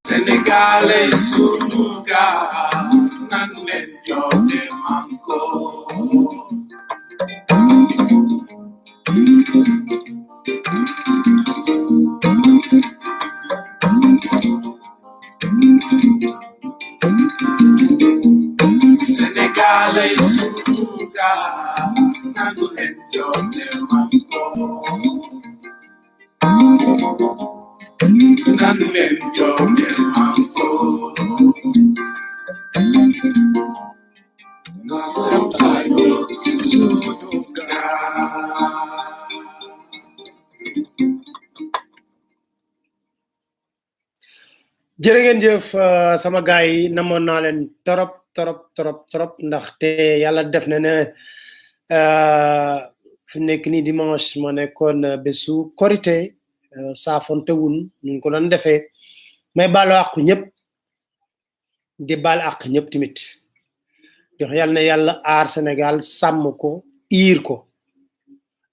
Sénégalais sunu gaal nan leen joote manko Sénégalais sunu gaal nan leen joote manko nan leen joote manko jërë ngeen jëf sama gaay yi namoon naa leen torop ndaxte yàlla def na ne fi nekk ni dimanche ma nekkoon bésu korité saafonte wun ñu ko doon defee may baalu àq ñëpp di baal àq ñëpp tamit dox yàlla na yàlla aar Sénégal sàmm ko iir ko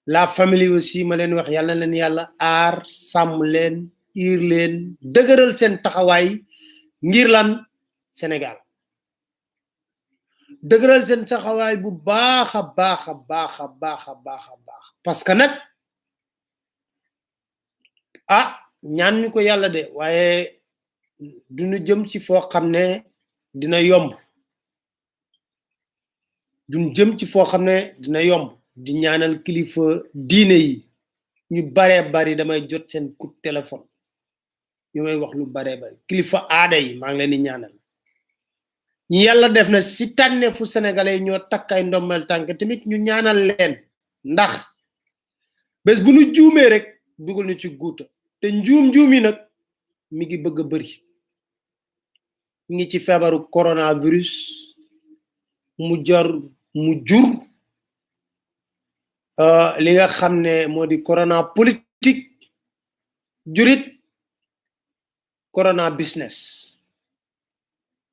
la famille aussi ma leen wax yàlla na leen yàlla aar sàmm leen iir leen dëgëral seen taxawaay ngir lan Sénégal dëgëral seen taxawaay bu baax a baax parce que nag ñaan ñu ko yàlla de waaye duñu jëm ci foo xam ne dina yomb duñu jëm ci foo xam ne dina yomb di ñaanal kilifa diine yi ñu baree bari damay jot seen coup de téléphone ñu may wax lu baree bari kilifa aada yi maa ngi leen di ñaanal ñi yàlla def na si tànne fu sénégalais ñoo takkay ndombal tànk tamit ñu ñaanal leen ndax bés bu ñu juumee rek dugal ñu ci guuta te njuum yi nag mi ngi bëgg a bëri mi ngi ci feebaru coronavirus mu jur li nga xam ne moo di corona politique jurit corona business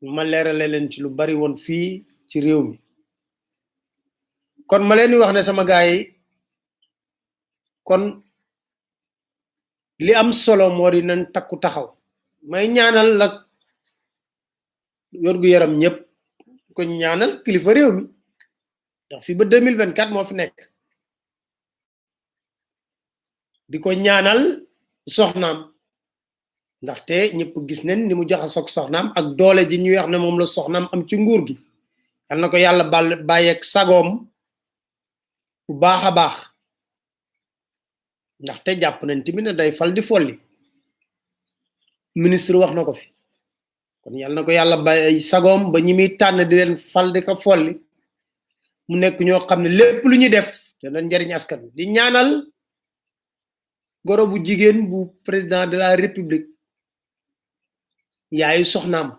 ma leerale leen ci lu bari woon fii ci réew mi kon ma leen di wax ne sama gaay yi kon li am solo moo di nañ takku taxaw may ñaanal la yorgu yaram ñëpp ko ñaanal kilifa réew mi ndax fi ba 2024 moo fi nekk di ko ñaanal soxnaam ndaxte ñëpp gis nañ ni mu jaxasoog soxnaam ak doole ji ñuy wax ne moom la soxnaam am ci nguur gi yal na ko yàlla bàyyeeg sagoom bu baax a baax ndaxte jàpp nañ tamit ne day fal di folli ministre wax na ko fi kon yal na ko yàlla bàyyi sagoom ba ñi muy tànn di leen fal di ko folli mu nekk ñoo xam ne lépp lu ñuy def te doon njariñ askan wi di ñaanal goro bu jigéen bu président de la république yaayu soxnaam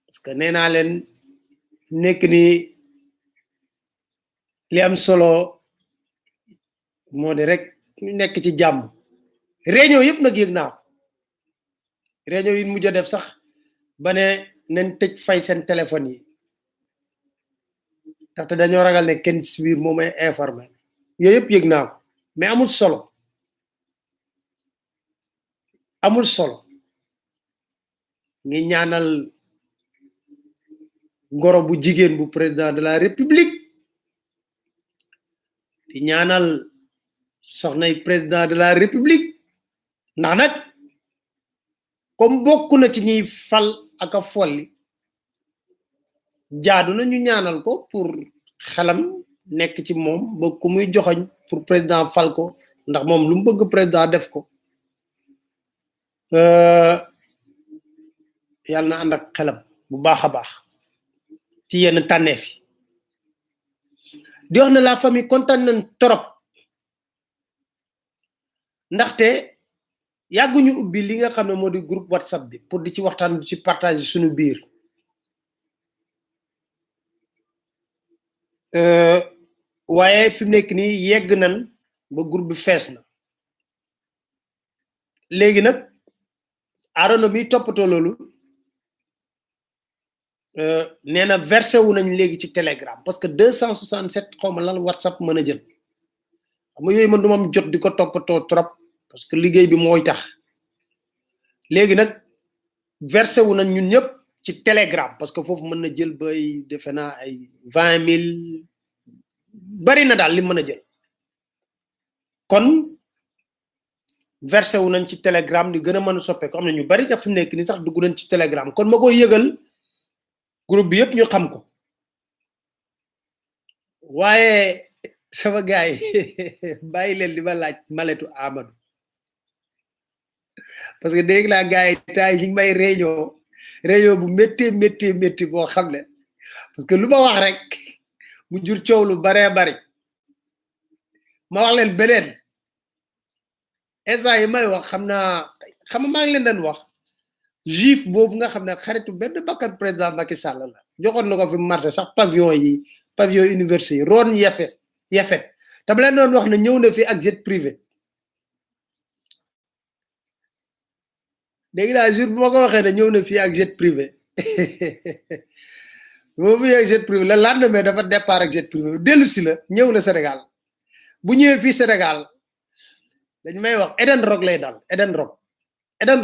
parce que nee naa leen nekk ni li am solo moo di rek ñu nekk ci jàmm réunion yëpp nag yëg naa réunion yi mujj a def sax ba ne nañ tëj fay seen téléphone yi ndaxte dañoo ragal ne kenn ci biir moo may informé yooyu yëpp yëg naa ko mais amul solo ngi ñaanal goro bu jigéen bu président de la république di ñaanal soxnay président de la république ndax nag comme bokk na ci ñuy fal ak a folli jaadu na ñu ñaanal ko pour xelam nekk ci moom ba ku muy joxoñ pour président fal ko ndax moom lu mu bëgg président def ko yàlla na ànd ak xelam bu baax a baax ci yenn tànneef yi di wax ne la famille kontaan nañ trop ndaxte yàgguñu ubbi li nga xam ne moo di groupe WhatsApp bi pour di ci waxtaan ci partage suñu biir waaye fi mu nekk nii yegg nañ ba groupe bi fees na léegi nag Arona mi toppatoo loolu nee na versé wu nañ léegi ci Telegram parce que 267 xaw ma lan WhatsApp mën a jël xam nga yooyu man du ma am jot di ko toppatoo trop parce que liggéey bi mooy tax léegi nag versé wu nañ ñun ñëpp ci Telegram parce que foofu mën na jël bay defe naa ay 20 000 bari na daal li mën a jël kon versé wu nañ ci Telegram di gën a mën a soppeeku am na ñu bari ca fi nekk ni sax dugg nañ ci Telegram kon ma koy yëgal groupe bi yëpp ñu xam ko waaye sama gaay bàyyi leen li ma laaj maletu Amadou parce que dégg naa gaay tay yi may réunion bu métti boo xam ne parce que lu ma wax rek mu jur coow lu baree bari ma wax leen beneen instant yi may wax xam maa ngi leen doon wax juif boobu nga xam ne xaritu benn bakkan président Macky Sall la joxoon na ko fi marché sax pavillon université yi Ron Yafet te ma leen doon wax ne ñëw na fi ak jet privé dégg naa jour bu ma ko waxee ne ñëw na fii ak jet privé boobu ak jet privé la lendemain dafa départ ak jet privé dellu si la ñëw na Sénégal bu ñëwee fii Sénégal dañ may wax Eden Rock lay dal Eden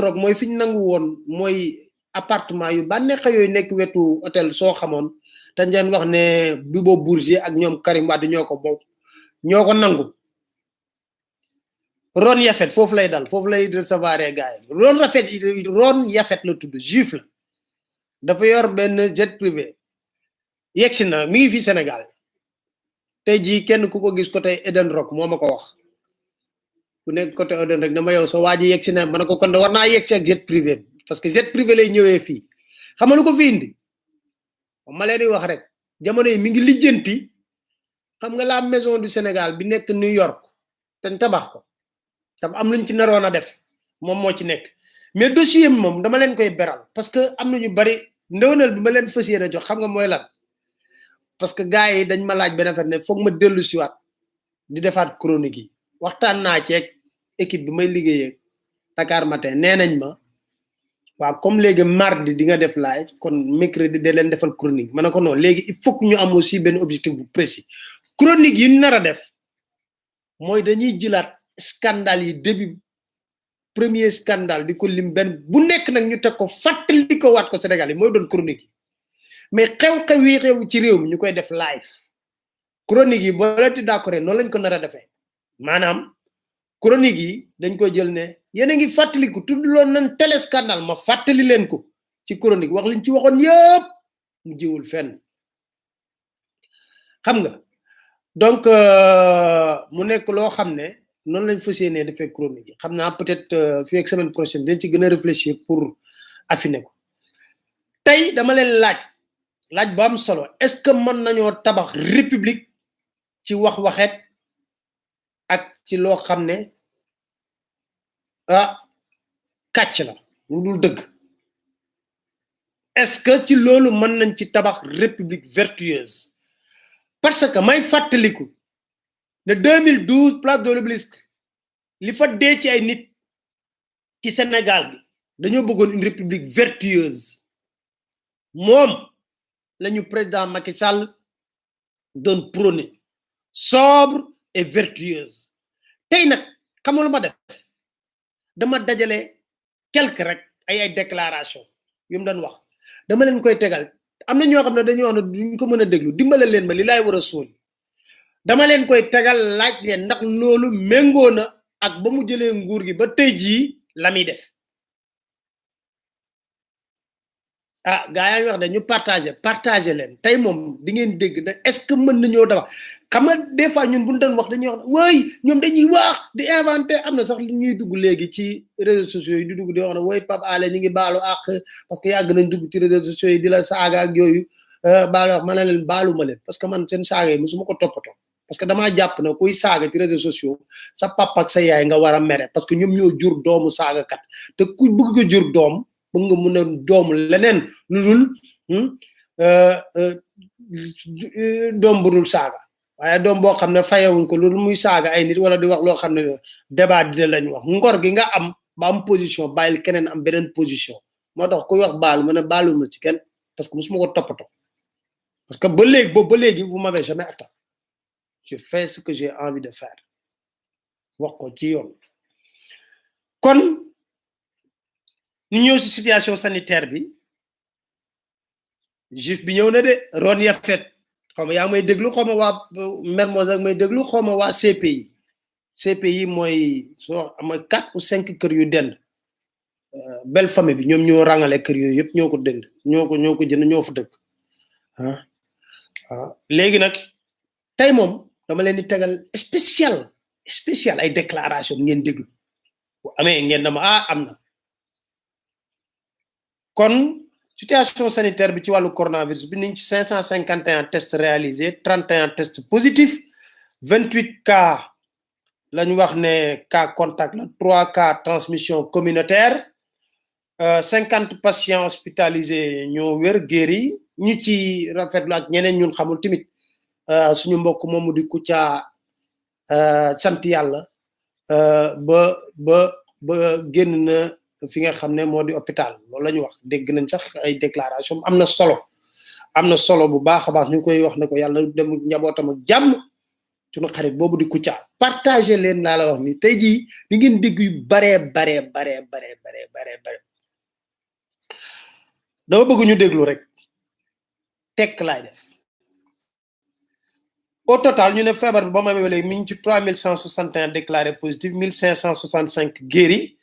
Rock mooy fi ñu nangu woon mooy appartement yu bànneexa yooyu nekk wetu hôtel soo xamoon te ngeen wax ne Bibo Bourgier ak ñoom Karim Wade ñoo ko nangu Ron Yafet foofu lay dal foofu lay recevoir gars yi Ron Yafet la tudd juif la dafa yor benn jet privé yegsi na mi ngi fi Sénégal tey jii kenn ku ko gis côté Eden Rock moo ma ko wax ku nekk côté Eden Rock dama yow sa waa ji yegsi na ma ne ko kon war naa yegsi ak jet privé parce que jet privé lay ñëwee fii xam nga lu ko fi indi ma leen di wax rek jamono yi mi ngi lijjanti xam nga la maison du Sénégal bi nekk New York te tabax ko tam am luñ ci naroon a def moom moo ci nekk mais dossier moom dama leen koy beral parce que am na ñu bari ndewenal bi ma leen fas yéene jox xam nga mooy lan parce que gars yi dañ ma laaj benn affaire ne foog ma dellu siwaat di defaat chronique yi waxtaan naa ceeg équipe bi may liggéeyee Dakar Matin nee nañ ma waaw comme léegi mardi di nga def live kon mercredi de leen defal chronique ma ne ko non léegi il faut que ñu am aussi benn objectif bu précis chronique yi ñu nar a def mooy dañuy jëlaat scandale yi début premier scandale di ko lim benn bu nekk nag ñu teg ko fàttali ko waat ko Sénégal yi mooy doon chronique yi mais xew-xew yi xew ci réew mi ñu koy def live chronique yi boo leen di d'accord noonu lañ ko nar a defee maanaam chronique yi dañ ko jël ne yéen a ngi fàttaliku tudd loon nañ télé scandale ma fàttali leen ko ci chronique wax liñ ci waxoon yëpp mu jiwul fenn xam nga donc mu nekk loo xam ne noonu lañ fas yéenee defee chronique yi xam naa peut-être fii ak semaine prochaine dañ ci gën a réfléchir pour affiner ko tey dama leen laaj bu am solo est-ce que mën nañoo tabax république ci waxet ak ci loo xam ne kàcc la lu dul dëgg est-ce que ci loolu mën nañ ci tabax république vertueuse parce que may fàttaliku ne 2012 place de l'Obélisque li fa dee ci ay nit ci Sénégal bi dañoo bëggoon une république vertueuse moom lañu président Macky Sall doon prôner sobre et vertueuse tey nag xam lu ma def dama dajale quelque rek ay déclaration yu mu doon wax dama leen koy tegal am na ñoo xam ne dañoo wax ne duñ ko mën a déglu dimbale leen ma li laay war a sóol dama leen koy tegal laaj leen ndax loolu méngoo na ak ba mu jëlee nguur gi ba tey jii la muy def gaa yaa ngi wax de ñu partagé leen tey moom di ngeen dégg da est-ce que mën nañoo dafa xam nga des fois ñun bu ñu doon wax dañuy wax woy ñoom dañuy wax di inventé am na sax li ñuy dugg léegi ci réseaux sociaux yi di dugg di wax ne woy Pape Alé ñu ngi baalu àq parce que yàgg nañ dugg ci réseaux sociaux yi di la saaga ak yooyu baalu wax ma ne leen baalu ma leen parce que man seen saaga yi musuma ko toppatoo parce que damaa jàpp ne kuy saaga ci réseaux sociaux sa papa ak sa yaay nga war a mere parce que ñoom ñoo jur doomu saagakat te ku bëgg ko jur doom bëgg nga mun a doomu leneen lu dul doom bu dul saaga waaye doom boo xam ne fayewuñ ko lu dul muy saaga ay nit wala di wax loo xam ne débat di lañ wax ngor gi nga am ba am position bayil keneen am beneen position moo tax kuy wax baal ma ne baaluma ci kenn parce que musuma ko toppatoo parce que ba léegi vous m'avez jamais atteint je fais ce que j'ai envie de faire wax ko ci yoon kon ñu ñëw ci situation sanitaire bi juif bi ñëw na de Ron Yafet xawma yaa may déglu xawma waa Mermoz ak may déglu xawma waa CPI mooy soo am 4 ou 5 kër yu dend belle famille bi ñoom ñoo rangale kër yooyu yëpp ñoo ko dënd ñoo ko jënd ñoo fa dëkk léegi nag tey moom dama leen di tegal spécial ay déclaration ngeen déglu bu amee ngeen dama am na kon situation sanitaire bi ci wàllu coronavirus bi niñ ci 551 tests réalisés 31 tests positifs 28 cas lañ wax ne cas contact la 3 cas transmission communautaire 50 patients hospitalisés ñoo wér guéri ñu ci rafetlu ak ñeneen ñun xamul tamit suñu mbokk moomu di Kouthia sant yàlla ba génn na fi nga xam ne moo di hôpital loolu la ñu wax dégg nañ sax ay déclaration am na solo bu baax a baax ñu koy wax ne ko yàlla dem njabootam ak jàmm suñu xarit boobu di Kouthia partagé leen laa la wax ni tey jii di ngeen dégg yu bare dama bëgg ñu déglu rek tekk laay def au total ñu ne feebar bi ba ma amee léegi mi ngi ci 3161 déclarés positifs 1565 guéris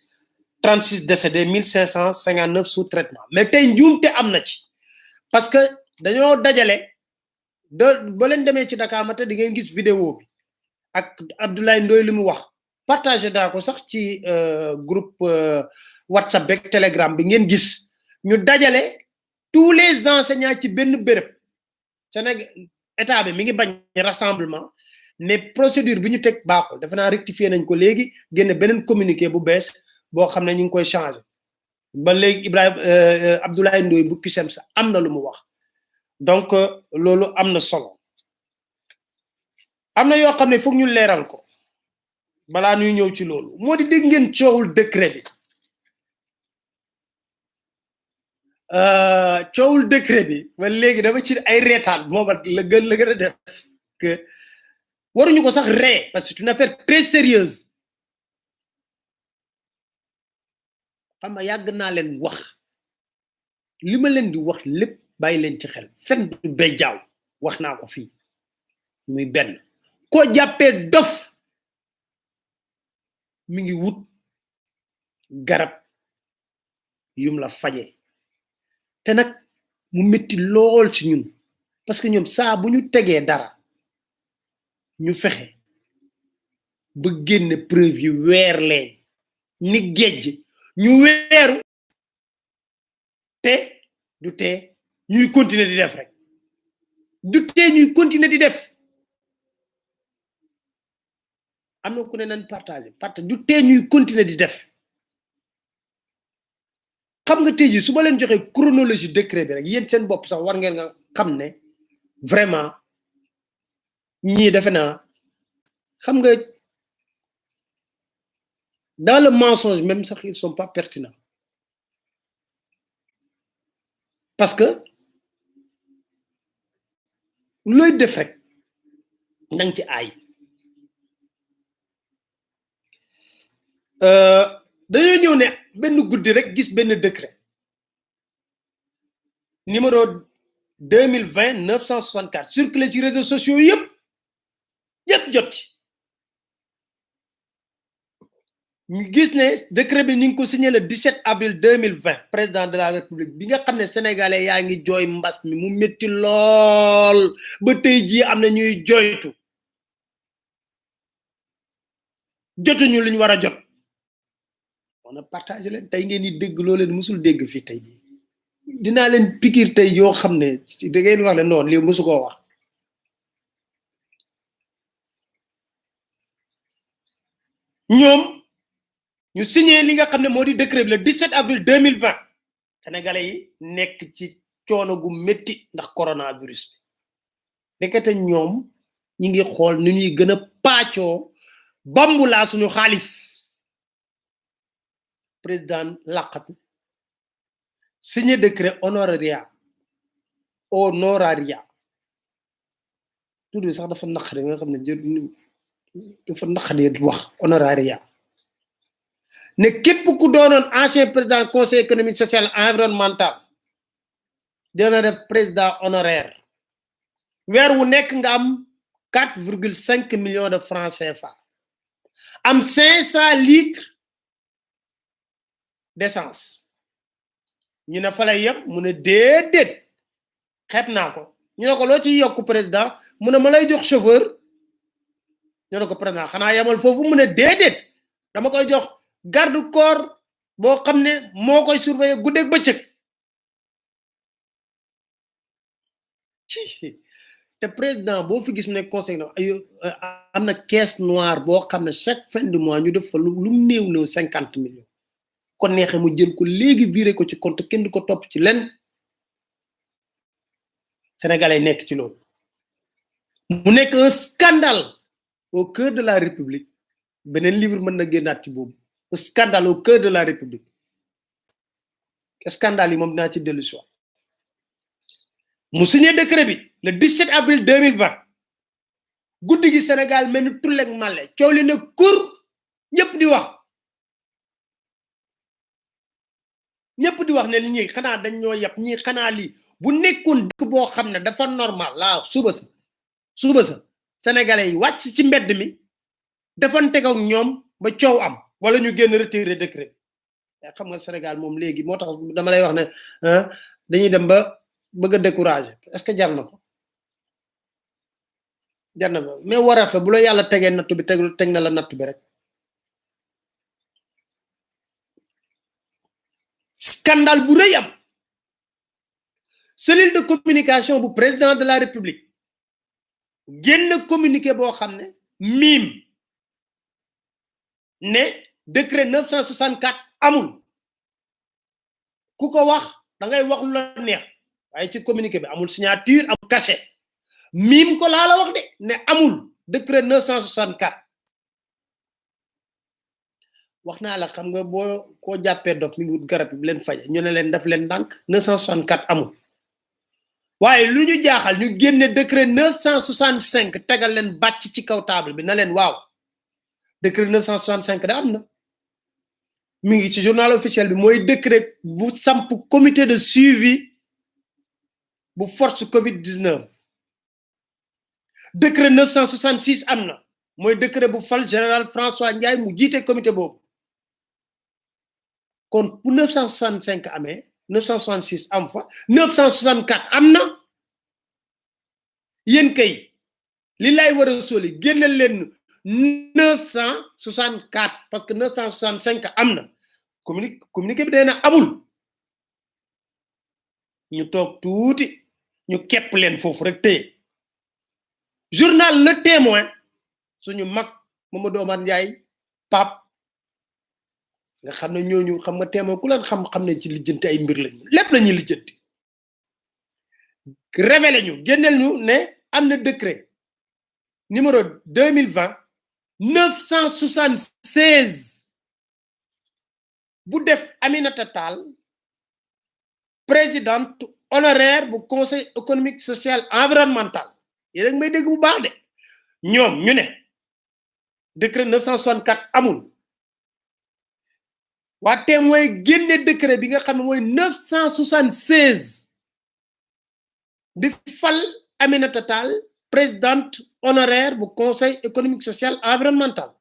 36 décédés 1559 sous traitement mais tey njuumte am na ci parce que dañoo dajale ba leen demee ci Dakar ma te di ngeen gis vidéo bi ak Abdoulaye Ndoye li mu wax partagé daa ko sax ci groupe WhatsApp beeg Telegram bi ngeen gis ñu dajale tous les enseignants ci benn béréb Sénégal état bi mi ngi bañ rassemblement ne procédure bi ñu teg baaxul defe naa rectifier nañ ko léegi génne beneen communiqué bu bees boo xam ne ñu ngi koy changé ba léegi Abdoulaye Ndoye bu CUSEMS am na lu mu wax donc loolu am na solo am na yoo xam ne foog ñu leeral ko balaa ñuy ñëw ci loolu moo di dégg ngeen coowul décret bi coowul décret bi ba léegi dafa ci ay reetaan mooma la gën a def que waruñu ko sax ree parce que c'est une affaire très sérieuse xam nga yàgg naa leen wax li ma leen di wax lépp bàyyi leen ci xel fen du bay jaaw wax naa ko fii muy benn koo jàppee dof mi ngi wut garab yum la faje te nag mu metti lool ci ñun parce que ñoom saa bu ñu tegee dara ñu fexe ba génne preuve yu weer leen ni géej ñu weeru te du tee ñuy continuer di def rek du tee ñuy continuer di def am na ku ne nañ partager parce que du tee ñuy continuer di def xam nga tey jii su ma leen joxee chronologie décret bi rek yéen seen bopp sax war ngeen nga xam ne vraiment ñii defe naa xam nga dans le mensonge même sax ils sont pas pertinents parce que looy def rek nang ci aay dañoo ñëw ne benn guddi rek gis benn décret numéro 2020-964 circulé ci réseaux sociaux yëpp jot ci ñu gis ne décret bi ñu ngi ko signé le 17 avril 2020 président de la république bi nga xam ne sénégalais yaa ngi jooy mbas mi mu métti lool ba tey jii am na ñuy jooytu jotuñu lu ñu war a jot on a partagé leen tey ngeen di dégg loo leen musul dégg fii tey jii dinaa leen pikir tey yoo xam ne da ngeen wax ne noonu lii musu koo wax ñoom ñu signé li nga xam ne moo di décret bi le 17 avril 2020 sénégalais yi nekk ci coono gu métti ndax coronavirus bi nekkate ñoom ñi ngi xool ni ñuy gën a paccoo bambulaa suñu xaalis président laqatu signé décret honoraria tout sax dafa naqari nga xam ne dafa naqari wax honoraria ne képp ku doonoon ancien président conseil économique social et environnemental dina def président honoraire weer wu nekk nga am 4,5 millions de francs CFA am 500 litres d'essence ñu ne fa lay yem mu ne déedéet xeeb naa ko ñu ne ko loo ci yokk président mu ne ma lay jox chauffeur ñu ne ko président xanaa yemal foofu mu ne déedéet dama koy jox garde corps boo xam ne moo koy surveiller guddeeg bëccëg te président boo fi gis mu ne conseil am na caisse noire boo xam ne chaque fin de mois ñu def fa lu néew 50 millions kon neexee mu jël ko léegi viré ko ci compte kenn du ko topp ci lenn sénégalais nekk ci loolu mu nekk un scandale au cœur de la république beneen livre mën na génnaat ci boobu un scandale au cœur de la république scandale yi moom dinaa ci dellu si mu signé décret bi le 17 avril 2020 guddi gi Sénégal mel ni tulleeg màlle coow li ne kur ñëpp di wax ne li ñuy xanaa dañ ñoo yàpp ñii xanaa lii bu nekkoon dëkk boo xam ne dafa normal laa suba sa sénégalais yi wàcc ci mbedd mi defanteeg ak ñoom ba coow am wala ñu génn retirer décret bi xam nga Sénégal moom léegi moo tax dama lay wax ne dañuy dem ba bëgg a décourager est-ce que jar na ko mais warat la bu la yàlla tegee nattu bi teg na la nattu bi rek scandale bu rëy am cellule de communication bu président de la république génn communiqué boo xam ne miim ne décret 964 amul ku ko wax da ngay wax lu la neex waaye ci communiqué bi amul signature amul cachet miim ko laa la wax de ne amul décret 964 wax naa la xam nga boo koo jàppee dof mi ngi wut garab bi leen faje ñu ne leen daf leen ndànk 964 amul waaye lu ñu jaaxal ñu génne décret 965 tegal leen bàcc ci kaw table bi na leen waaw décret 965 da am na mi ngi ci journal officiel bi mooy décret bu samp comité de suivi bu force Covid 19 décret 966 am na mooy décret bu fal général François Ndiaye mu jiite comité boobu kon bu 965 amee 966 am fa 964 am na yéen kay li lay war a soli génneel leen 964 parce que 965 am na communiqué bi day na amul ñu toog tuuti ñu kepp leen foofu rek tey journal Le Témoin suñu mag Mamadou Omar Ndiaye Pape nga xam ne ñooñu xam nga Témoin ku leen xam ne ci lijjanti ay mbir lañu lépp la ñuy lijjanti révélé ñu génneel ñu ne am na décret numéro 2020 976 bu def Aminata Tall présidente honoraire bu conseil économique social environnemental yéen rek may dégg bu baax de ñoom ñu ne décret 964 amul waa Témoin génne décret bi nga xam ne mooy 976 bi fal Aminata Tall présidente honoraire bu conseil économique social environnemental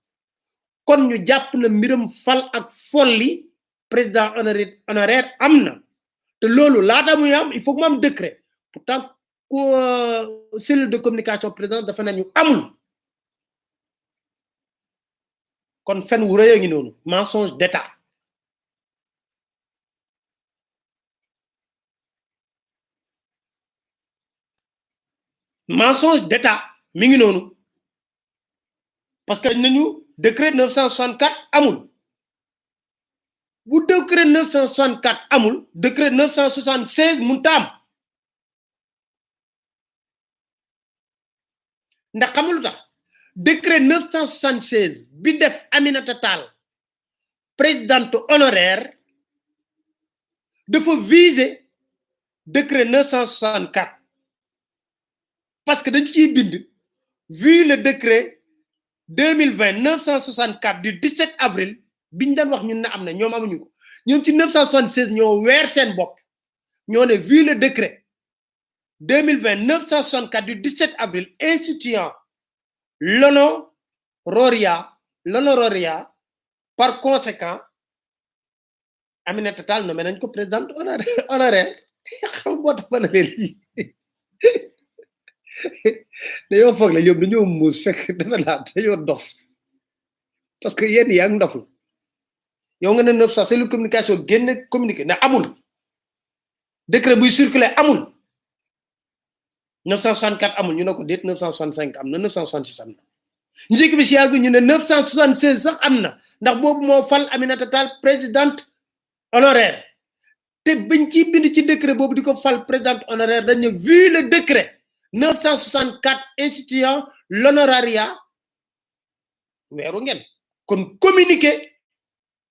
kon ñu jàpp na mbiram fal ak folli président honoraire am na te loolu laata muy am il faut que mu am décret pourtant cellule de communication président dafa nañu amul kon fen wu rëy a ngi noonu mensonge d'état mensonge d'état mi ngi noonu parce que nañu décret 964 amul bu décret 964 amul décret 976 mun ta am ndax xamul tax décret 976 bi def Aminata Tall présidente honoraire dafa viser décret 964 parce que dañ ciy bind vu le décret 2020-964 du 17 avril biñ daan wax ñun ne am na ñoom amuñu ko ñoom ci 976 ñoo weer seen bopp ñoo ne vu le décret 2020-964 du 17 avril instituant l'honoraria par conséquent Aminata Tall nommé nañ ko présidente honoraire xam boo tax ma ne leen lii dañoo foog la ñoom dañoo muus fekk dafa laa dañoo dof parce que yéen yaa ngi ndof la yow nga ne 900 cellule communication génne communiqué ne amul décret buy circuler amul 964 amul ñu ne ko déet 965 am na 966 am na njëkk bi si yàgg ñu ne 976 sax am na ndax boobu moo fal Aminata Tall présidente honoraire te biñ ci bind ci décret boobu di ko fal présidente honoraire dañ ne vu le décret 964 instituant l'honoraria weeru ngeen kon communiqué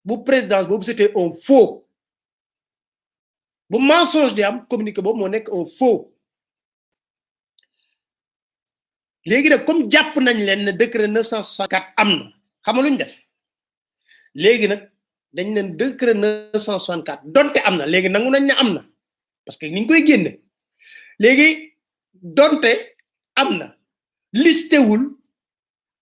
bu présidence boobu c'était un faux bu mensonge di am communiqué boobu moo nekk un faux léegi nag comme jàpp nañ leen ne décret 964 am na xam nga lu ñu def léegi nag dañ leen décret 964 donte am na léegi nangu nañ ne am na parce que ni ñu koy génne léegi donte am na listé wul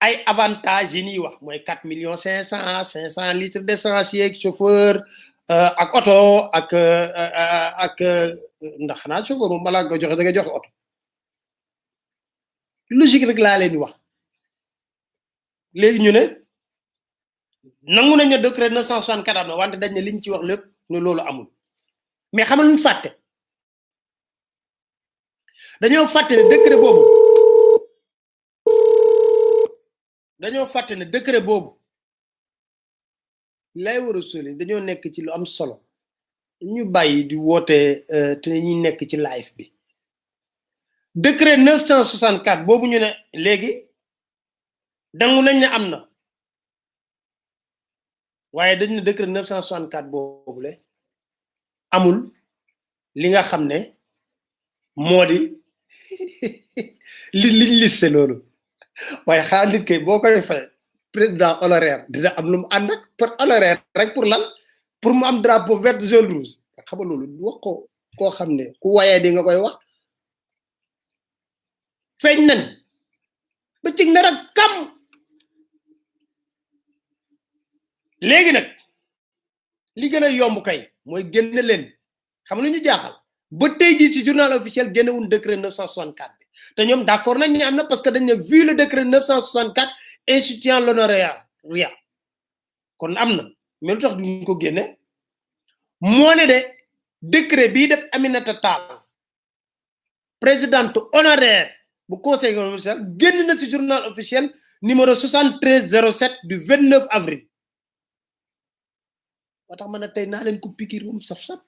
ay avantages yi ñuy wax mooy 4 millions 500 litres d'essence yeeg chauffeur ak oto ak ndax xanaa chauffeur moom balaa nga joxe da nga joxe oto logique rek laa leen di wax léegi ñu ne nangu nañ ne décret 964 am na wante dañ ne liñ ci wax lépp ne loolu amul mais xamal luñ fàtte dañoo fàtte ne décret boobu lay war a soli dañoo nekk ci lu am solo ñu bàyyi di woote te ñuy nekk ci live bi décret 964 boobu ñu ne léegi dangu nañ ne am na waaye dañ ne décret 964 boobu le amul li nga xam ne moo di liñ liste loolu waaye xaar nit kay boo koy fay président honoraire dina am lu mu ànd ak pour honoraire rek pour lan pour mu am drapeau vert jaune rouge xam nga loolu wax ko koo xam ne ku wayee di nga koy wax feeñ nañ ba cig nar a kam léegi nag li gën a yomb kay mooy génne leen xam nga lu ñu jaaxal ba tey jii ci journal officiel génnewul décret 964 bi te ñoom d'accord nañ ne am na parce que dañ ne vu le décret 964 instituant l'honoraria kon am na mais lu tax duñ ko génne moo ne de décret bii def Aminata Tall présidente honoraire bu conseil officiel génn na ci journal officiel numéro 7307 du 29 avril moo tax man a tey naa leen ko pikir moom saf-saf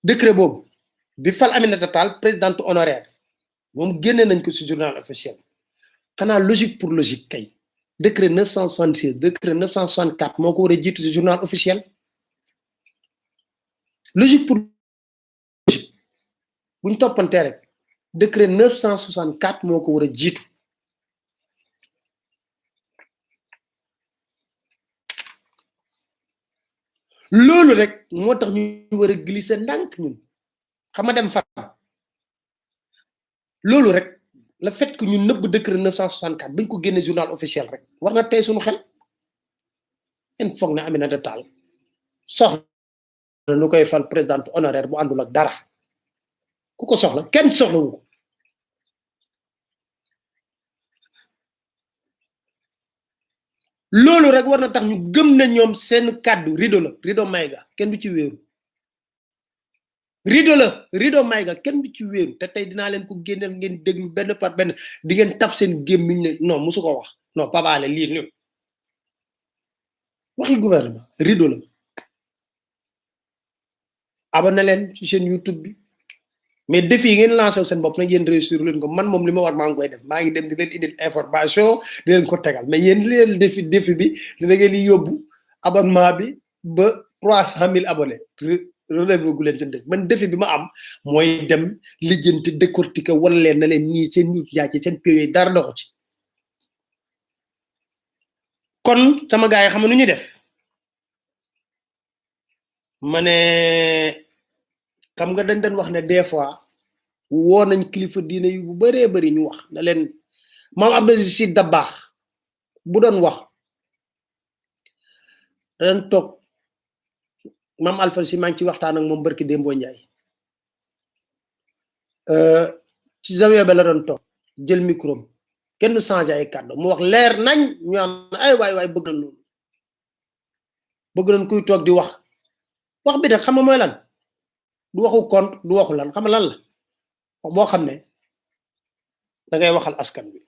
décret boobu bi fal Aminata Tall présidente honoraire moom génne nañ ko ci journal officiel xanaa logique pour logique kay décret 966 décret 964 moo ko war a jiitu ci journal officiel logique pour logique buñ toppantee rek décret 964 moo ko war a jiitu loolu rek moo tax ñu war a glisser ndànk ñun xam nga dem fa loolu rek le fait que ñu nëbb décret 964 bañ ko génne journal officiel rek war na tey suñu xel en foog na Aminata Tall soxla nu koy fal présidente honoraire bu àndul ak dara ku ko soxla kenn soxlawu ko loolu rek war na tax ñu gëm na ñoom seen kàddu rido mayga kenn du ci wéeru rido mayga kenn du ci wéeru te tey dinaa leen ko génneel ngeen déglu benn par benn di ngeen taf seen gémmiñ ne non musu ko wax non Pape Alé lii ni waxi gouvernement rido la abonné leen ci chaîne YouTube bi mais défi yi ngeen lancé seen bopp nag yéen réussir leen ko man moom li ma war maa ngi koy def maa ngi dem di leen indil information di leen ko tegal mais yéen leen défi bi da ngeen di yóbbu abonnement bi ba 300 000 abonnés relevé gu leen ci dëkk man défi bi ma am mooy dem lijjanti décortiquer wala leen na leen ñii seen ñu jaay ci seen PV dara doxu ci kon sama gars yi xam nu ñu def ma ne xam nga dañ wax ne des fois woo nañ kilifa diine yu bu bëree bëri ñu wax na leen maam Abdou Aziz Sy Dabakh bu doon wax dañ toog maam Alpha Sy maa ngi ci waxtaan ak moom barki Dembo Ndiaye ci zawiya ba la doon toog jël micro kenn du changé ay kàddu mu wax leer nañ ñu am ay waay bëgg nañ loolu bëgg nañ kuy toog di wax bi nag xam nga mooy lan du waxu compte du waxu lan xam lan la wax boo xam ne da ngay waxal askan bi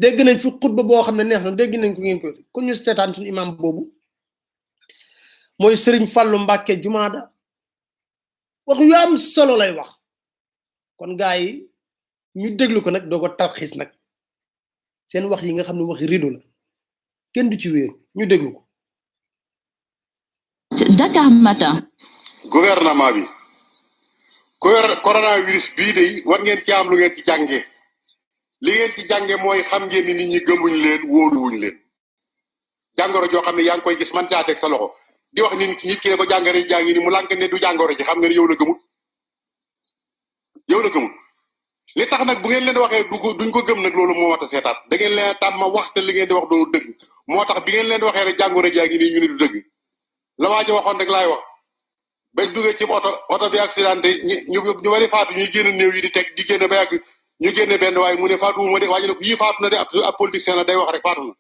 dégg nañ fi xutba boo xam ne neex na dégg nañ ko ngeen koy kon ñu seetaan suñu imam boobu mooy Serigne Fallou Mbacké Jumaada wax yu am solo lay wax kon gars yi ñu déglu ko nag doo ko tarxiis nag seen wax yi nga xam ne waxi rido la kenn du ci wéeru ñu déglu ko. Dakar Matin. gouvernement bi coronavirus bii de war ngeen ci am lu ngeen ci jànge li ngeen ci jànge mooy xam ngeen ni nit ñi gëmuñ leen wóoluwuñ leen jàngoro joo xam ne yaa ngi koy gis man caa teg sa loxo di wax nit ki ne ko jàngoro jàngi ni mu lànk ne du jàngoro ji xam nga ne yow la gëmut li tax nag bu ngeen leen waxee duñ ko gëm nag loolu moo wat a seetaat da ngeen leen tàmm wax te li ngeen di wax doo dëgg moo tax bi ngeen leen waxee rek jàngoro jàngi nii ñu ne du dëgg la waa ji waxoon rek laay wax bañ duggee ci oto bi accidenté ñu bari faatu ñuy génn néew yi di teg di génn ba yàgg ñu génne benn waaye mu ne faatu wu ma de waa ji ne ko yii faatu na de ab politicien la day wax rek faatu na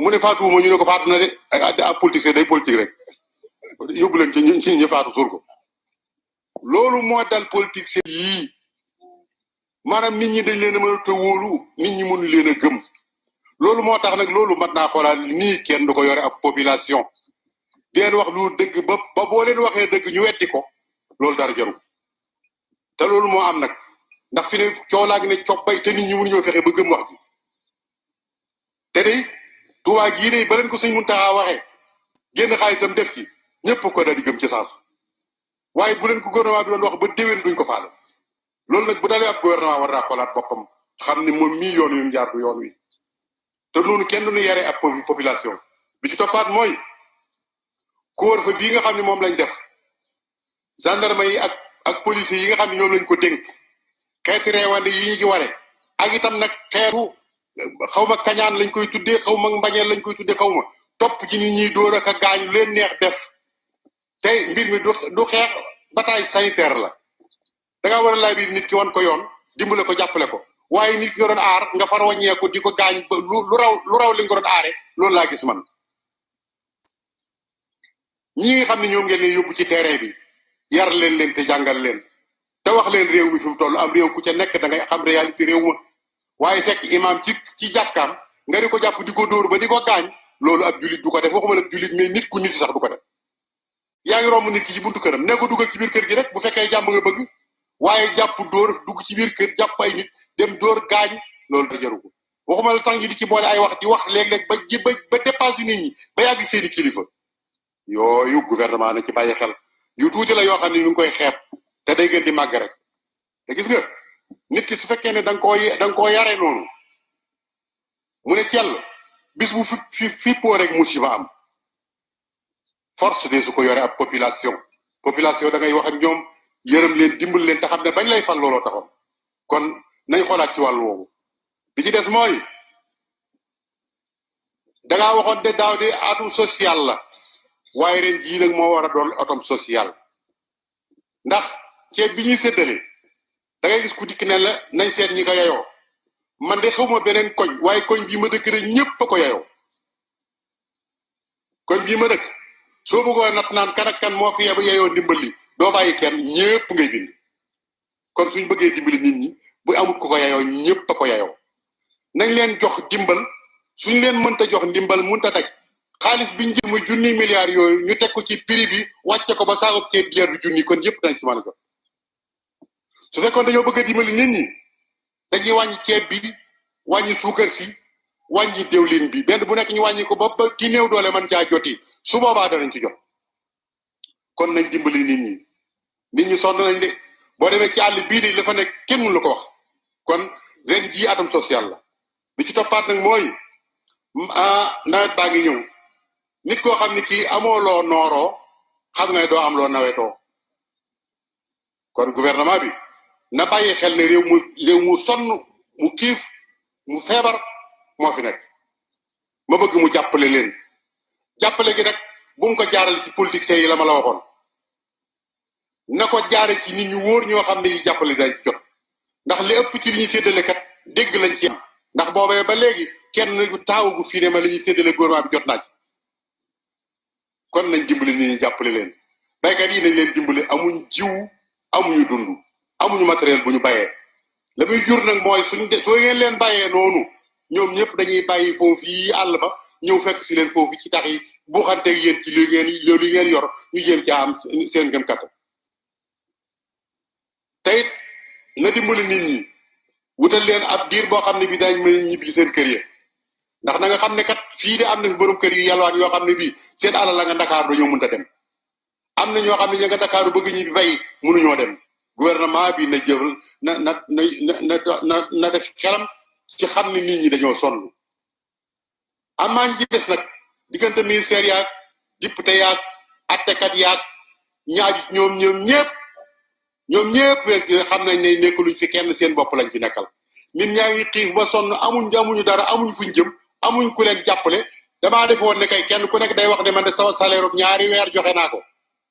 mu ne faatu wu ma ñu ne ko faatu na de ab politicien day politique rek yóbbu leen ci ñi faatu suul ko loolu moo dal politicien yii maanaam nit ñi dañ leen a mën a te wóolu nit ñi mënu leen a gëm loolu moo tax nag loolu mat naa xoolaat nii kenn du ko yore ab population di leen wax lu dëgg ba boo leen waxee dëgg ñu weddi ko loolu dara jaru te loolu moo am nag ndax fi ne coow laa ngi ne coppay te nit ñi mënuñoo fexe ba gëm wax ji te day Tuubaa gii day ba leen ko Sëñ Muntaxa waxee génn xaalisam def ci ñëpp ko daal di gëm ci saas waaye bu leen ko gouvernement bi doon wax ba déwén duñ ko faale loolu nag bu dalee ab gouvernement war naa xoolaat boppam xam ne moom mii yoon wi mu jaar du yoon wi te noonu kenn duñu yare ab population bi ci toppaat mooy couvre-feu bii nga xam ne moom lañ def gendarme yi ak policiers yi nga xam ne ñoom lañ ko dénk xeeti reewande yi ñu ci ware ak itam nag xeetu xaw ma kañaan lañ koy tuddee xaw ma mbañeel lañ koy tuddee xaw ma topp ci nit ñi dóor ak a gaañu leen neex def tey mbir mi du xeex bataille sanitaire la da ngaa war a laaj bi nit ki wan ko yoon dimbale ko jàppale ko waaye nit ki nga doon aar nga far wàññeeku di ko gaañ ba lu raw li nga doon aare loolu laa gis man ñi nga xam ne ñoom ngeen leen yóbbu ci terrain bi yar leen te jàngal leen te wax leen réew mi fi mu toll am réew ku ca nekk da ngay xam réalité réew ma waaye fekk imam ci jàkkaam nga di ko jàpp di ko dóor ba di ko gaañ loolu ab julit du ko def waxuma la julit mais nit ku nit sax du ko def yaa ngi romb nit ki ci buntu këram ne ko dugal ci biir kër gi rek bu fekkee jàmm nga bëgg waaye jàpp dóor dugg ci biir kër jàpp ay nit dem dóor gaañ loolu da jaru ko waxuma la sax ñu di ci boole ay wax di wax léeg-léeg ba dépassé nit ñi ba yàgg seeni kilifa yooyu gouvernement na ci bàyyi xel yu tuuti la yoo xam ne ñu ngi koy xeeb te day gën di màgg rek te gis nga nit ki su fekkee ne da nga koo yare noonu mu ne cell bis bu fippoo rek musiba am force de su ko yore ab population da ngay wax ak ñoom yërëm leen dimbal leen te xam ne bañ lay fal looloo taxoon kon nañ xoolaat ci wàllu woowu bi ci des mooy dangaa waxoon de daaw de atum social la waaye ren jii nag moo war a doon atom social ndax ceeb bi ñuy séddale da ngay gis ku dikk ne la nañ seet ñi ko yayoo man de xawma beneen koñ waaye koñ bii ma dëkk rek ñëpp a ko yayoo koñ bii ma dëkk soo bëggoo nat naan kan ak kan moo fi yayoo ndimbali doo bàyyi kenn ñëpp ngay bind kon suñ bëggee dimbali nit ñi bu amut ko yayoo ñëpp a ko yayoo nañ leen jox dimbal suñ leen mënta jox ndimbal mënta daj xaalis biñ jëm muy junni milliards yooyu ñu teg ko ci prix bi wàcce ko ba saagub ceeb jeer du junni kon yëpp dañ ci mën a jot su fekkoon dañoo bëgg a dimbali nit ñi dañuy wàññi ceeb bi wàññi suukar si wàññi diwlin bi benn bu nekk ñu wàññi ko ba ki néew doole mën caa joti su boobaa danañ ci jot kon nañ dimbali nit ñi sonn nañ de boo demee ci àll bii de la fa nekk kenn mënu la ko wax kon ren jii atam social la bi ci toppaat nag mooy nawet baa ngi ñëw nit koo xam ne kii amoo loo nooroo xam nga doo am loo nawetoo kon gouvernement bi na bàyyi xel ne réew mu sonn mu kiif mu feebar moo fi nekk ma bëgg mu jàppale leen jàppale gi nag bu mu ko jaarale ci politiciens yi la ma la waxoon na ko jaare ci nit ñu wóor ñoo xam ne yi jàppale dañ jot ndax li ëpp ci li ñuy séddale kat dégg lañ ci am ndax boobee ba léegi kenn taawagu fii ne ma li ñuy séddale gouvernement bi jot naa ci kon nañ dimbali nit ñi jàppale leen baykat yi nañ leen dimbali amuñ jiw amuñu dund amuñu matériel bu ñu bayee la muy jur nag mooy soo ngeen leen bàyyee noonu ñoom ñëpp dañuy bàyyi foofu yi àll ba ñëw fekk si leen foofu ci tax yi buuxanteeg yéen ci loolu ngeen yor ñu jéem caa am seen gëm kattan teyit na dimbali nit ñi wutal leen ab diir boo xam ne bi dañ mën ñibbi seen kër yi ndax na nga xam ne kat fii de am na fi borom kër yu yalwaan yoo xam ne bii seen alal la nga Dakar dañoo mënta dem am na ñoo xam ne ña nga Dakar bëgg ñibbi bay mënuñoo dem gouvernement bi na jël na def xelam ci xam ne nit ñi dañoo sonn amaa ñi ci des nag diggante ministère yaag député yaag attekat yaag ñaaju ñoom ñëpp xam nañ ne nekkuluñ fi kenn seen bopp lañ fi nekkal nit ñaa ngi xiif ba sonn amuñu dara amuñ fuñ jëm amuñ ku leen jàppale damaa defoon ne kay kenn ku nekk day wax ne man de sama salaire bu ñaari weer joxe naa ko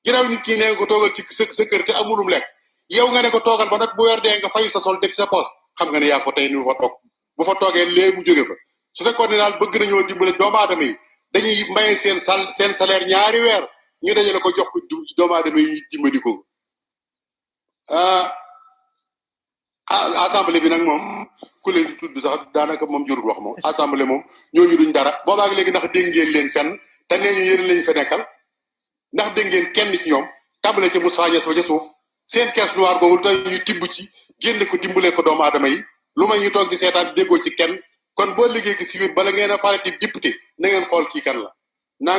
ginnaaw nit ki ne ko toogal ci sa kër te amulum lekk yow nga ne ko toogal ba nag bu weer dee nga fay sa sol def sa poos xam nga ne yaa ko tey ni fa toog bu fa toogee léegi mu jóge fa su fekkoon ne daal bëgg nañoo dimbale doomu aadama yi dañuy maye seen salaire ñaari weer ñu dajale ko jox ko doomu aadama yi dimbali ko assemblée bi nag moom ku leen di tudd sax daanaka moom jurul wax moom assemblée moom ñooñu duñ dara boobaag léegi ndax dégg ngeen leen fenn te nee ñu yéen lañu fa nekkal ndax dégg ngeen kenn ci ñoom tàmbale ci Moussa Niass ba ca suuf seen caisse noire boobu tey ñu tibb ci génne ko dimbale ko doomu aadama yi lu may ñu toog di seetaan déggoo ci kenn kon boo liggéey gi si biir bala ngeen a farati député na ngeen xool kii kan la naa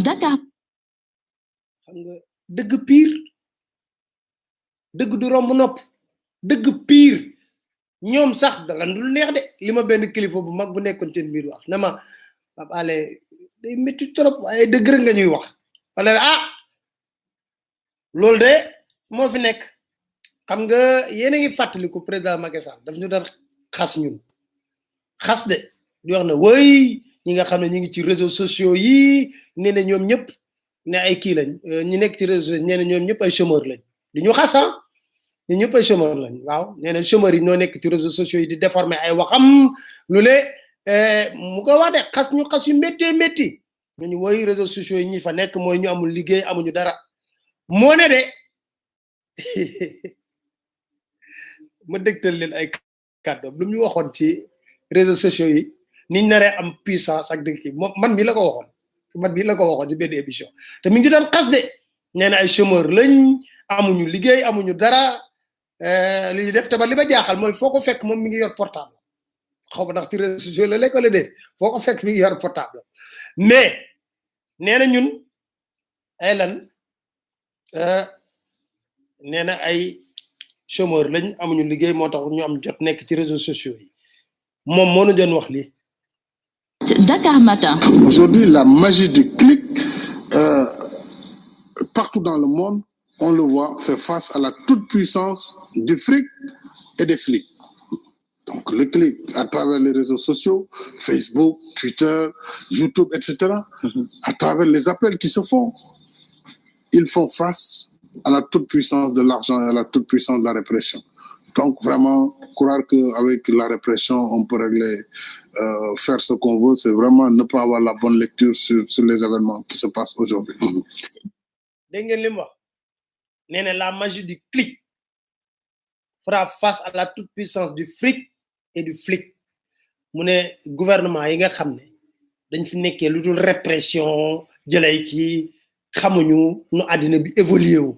Dakar. xam nga dëgg pire dëgg du romb nopp dëgg pire ñoom sax da lan dul neex de li ma benn kilifa bu mag bu nekkoon seen biir wax na ma Pape Alé day métti trop waaye dëgg rek nga ñuy wax wala loolu de moo fi nekk xam nga yéen a ngi fàttaliku président Macky Sall daf ñu daan xas ñun xas de di wax ne woy ñi nga xam ne ñu ngi ci réseaux sociaux yi nee na ñoom ñëpp ne ay kii lañ ñu nekk ci réseaux nee na ñoom ñëpp ay chômeur lañ di ñu xas ñu ñëpp ay chômeur lañ waaw nee na chômeur yi ñoo nekk ci réseaux sociaux yi di déformer ay waxam lu le mu ko wax de xas ñu xas yu métti ñu woy réseaux sociaux yi ñi fa nekk mooy ñu amul liggéey amuñu dara moo ne de ma dégtal leen ay kàddoom lu ñu waxoon ci réseaux sociaux yi niñ naree am puissance ak dëkk yi man mi la ko waxoon ci benn émission te mi ngi doon xas de nee na ay chômeur lañ amuñu liggéey amuñu dara li ñu def te ba li ma jaaxal mooy foo ko fekk moom mi ngi yor portable xaw ma ndax ci réseaux sociaux la lekk wala déet foo ko fekk mi ngi yor portable mais nee na ñun ay lan nee na ay chômeur lañ amuñu liggéey moo tax ñu am jot nekk ci réseaux sociaux yi moom moo nu doon wax lii. Dakar Matin. Aujourd'hui, la magie du clic, partout dans le monde, on le voit, fait face à la toute-puissance du fric et des flics. Donc, le clic à travers les réseaux sociaux, Facebook, Twitter, YouTube, etc., à travers les appels qui se font, ils font face à la toute-puissance de l'argent et à la toute-puissance de la répression. Donc, vraiment, croire qu'avec la répression, on peut régler, faire ce qu'on veut, c'est vraiment ne pas avoir la bonne lecture sur les événements qui se passent aujourd'hui. La magie du clic fera face à la toute-puissance du fric et du flic. Mu ne gouvernement yi nga xam ne dañ fi nekkee lu dul répression jëlay ki xamuñu nu àddina bi évolué wu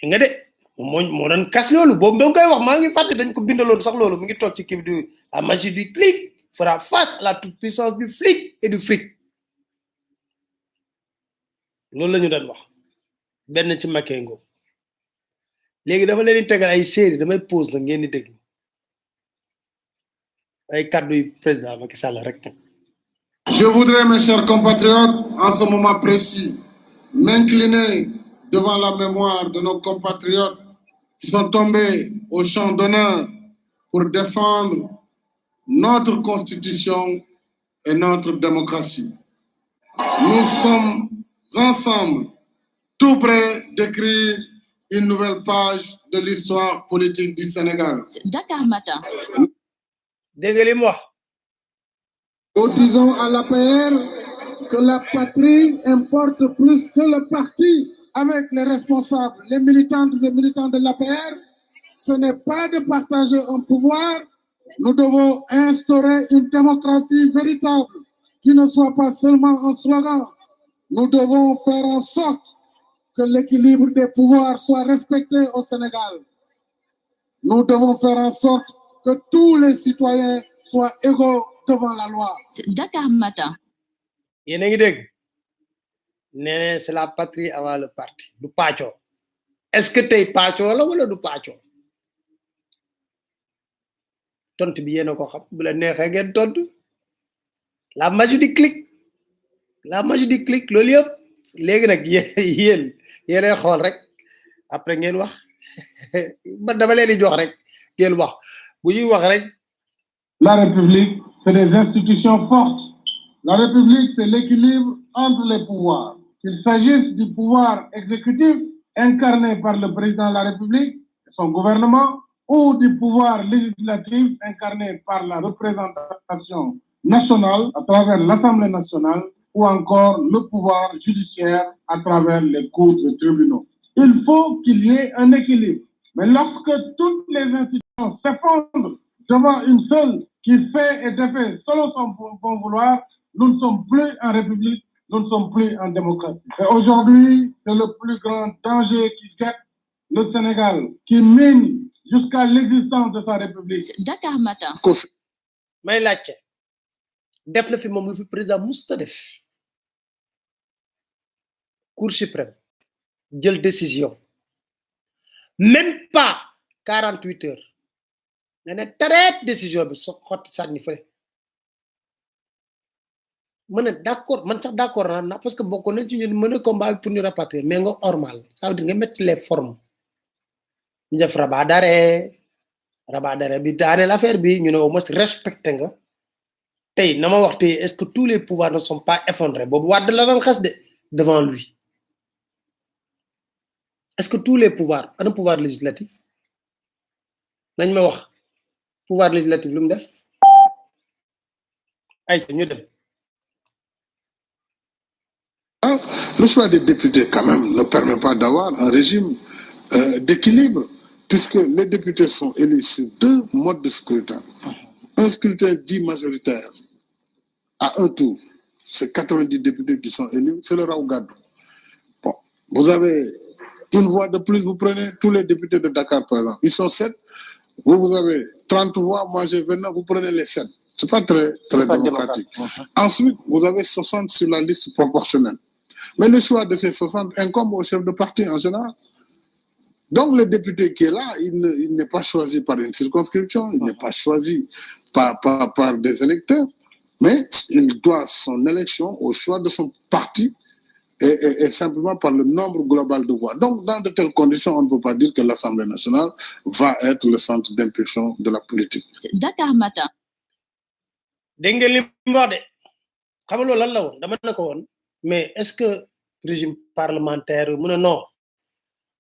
nga de moo doon kas loolu boobu danga koy wax maa ngi fàtte dañ ko bindaloon sax loolu mi ngi toog ci kii du la magie du clic fera face à la toute puissance du flic et du fric loolu la ñu doon wax benn ci Makengo léegi dama leen di tegal ay série damay pause na ngeen di dégg ay kàddu yu président Macky Sall rek. Je voudrais, mes chers compatriotes, en ce moment précis, m'incliner devant la mémoire de nos compatriotes qui sont tombés au champ d'honneur pour défendre notre constitution et notre démocratie. Nous sommes ensemble tout près d'écrire une nouvelle page de l'histoire politique du Sénégal. Dakar Matin. Dégg li mu wax. Nous disons à l'APR que la patrie importe plus que le parti. Avec les responsables, les militantes et militants de l'APR, ce n'est pas de partager un pouvoir. Nous devons instaurer une démocratie véritable qui ne soit pas seulement un slogan. Nous devons faire en sorte que l'équilibre des pouvoirs soit respecté au Sénégal. Nous devons faire en sorte que tous les citoyens soient égaux devant la loi. Dakar Matin. Yéen a ngi dégg nee c'est la patrie avant le parti du pàccoo est-ce que tey pàccoo la wala du pàccoo tontu bi yéen a ko xam bu la neexee ngeen tontu la magie du clic loolu yëpp léegi nag yéenay xool rek après ngeen wax man dama leen di jox rek ngeen wax bu ñuy wax rek. La République, c'est des institutions fortes. La République, c'est l'équilibre entre les pouvoirs. Qu'il s'agisse du pouvoir exécutif incarné par le président de la République et son gouvernement, ou du pouvoir législatif incarné par la représentation nationale à travers l'Assemblée nationale, ou encore le pouvoir judiciaire à travers les cours et tribunaux. Il faut qu'il y ait un équilibre. Mais lorsque toutes les institutions s'effondrent devant une seule qui fait et défait selon son bon vouloir, nous ne sommes plus en République, nous ne sommes plus en démocratie. Et aujourd'hui, c'est le plus grand danger qui guette le Sénégal, qui mine jusqu'à l'existence de sa République. Dakar Matin. may laajte def na fi moom lu fi président musta def Cour suprême jël décision même pas 48 heures nga ne tareet décision bi so xotti sànni fële mën a d'accord man sax d'accord naa parce que bokk na ci ñun mën a combat pour ñu rapatrier mais nga normal ça veut dire nga mettre les formes ñu def rabat d'arrêt bi daaneel affaire bi ñu ne au moins respecté nga tey na ma wax tey est-ce que tous les pouvoirs ne sont pas effondrés boobu Wade la doon xas de devant lui est-ce que tous les pouvoirs ana pouvoir législatif nañ ma wax pouvoir législatif lu mu def ay ñu dem. Le choix des députés, quand même, ne permet pas d'avoir un régime d'équilibre, puisque les députés sont élus sur deux modes de scrutin. Un scrutin dit majoritaire à un tour, c'est 90 députés qui sont élus, c'est le Raougadou. Bon, vous avez une voix de plus, vous prenez tous les députés de Dakar, par exemple. Ils sont 7, vous avez 30 voix, moi j'ai 29, vous prenez les 7. C'est pas très démocratique. Ensuite, vous avez 60 sur la liste proportionnelle. Mais le choix de ces 60 incombe au chef de parti en général. Donc le député qui est là, il n'est pas choisi par une circonscription, il n'est pas choisi par des électeurs, mais il doit son élection au choix de son parti et simplement par le nombre global de voix. Donc dans de telles conditions, on ne peut pas dire que l'Assemblée nationale va être le centre d'impulsion de la politique. Dakar Matin. dégg nga li mu wax de xam nga loolu lan la woon dama ne ko woon mais est-ce que régime parlementaire mu ne non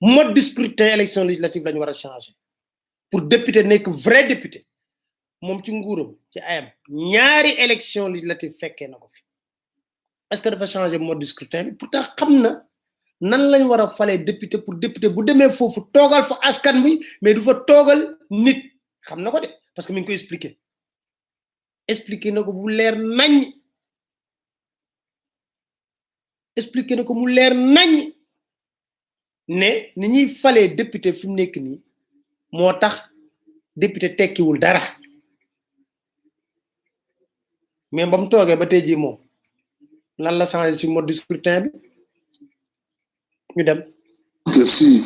mode de scrutin élection législative la ñu war a changer pour député nekk vrai député moom ci nguuram ci ayam ñaari élection législative fekkee na ko fi est-ce que dafa changer mode de scrutin bi pourtant xam na nan lañ war a falee député pour député bu demee foofu toogal fa askan bi mais du fa toogal nit xam na ko de parce que mi ngi koy expliquer expliqué na ko bu leer nañ expliqué na ko mu leer nañ ne ni ñuy falee député fi mu nekk nii moo tax député tekkiwul dara mais ba mu toogee ba tey jii moom lan la changé ci mode de scrutin bi ñu dem. Que si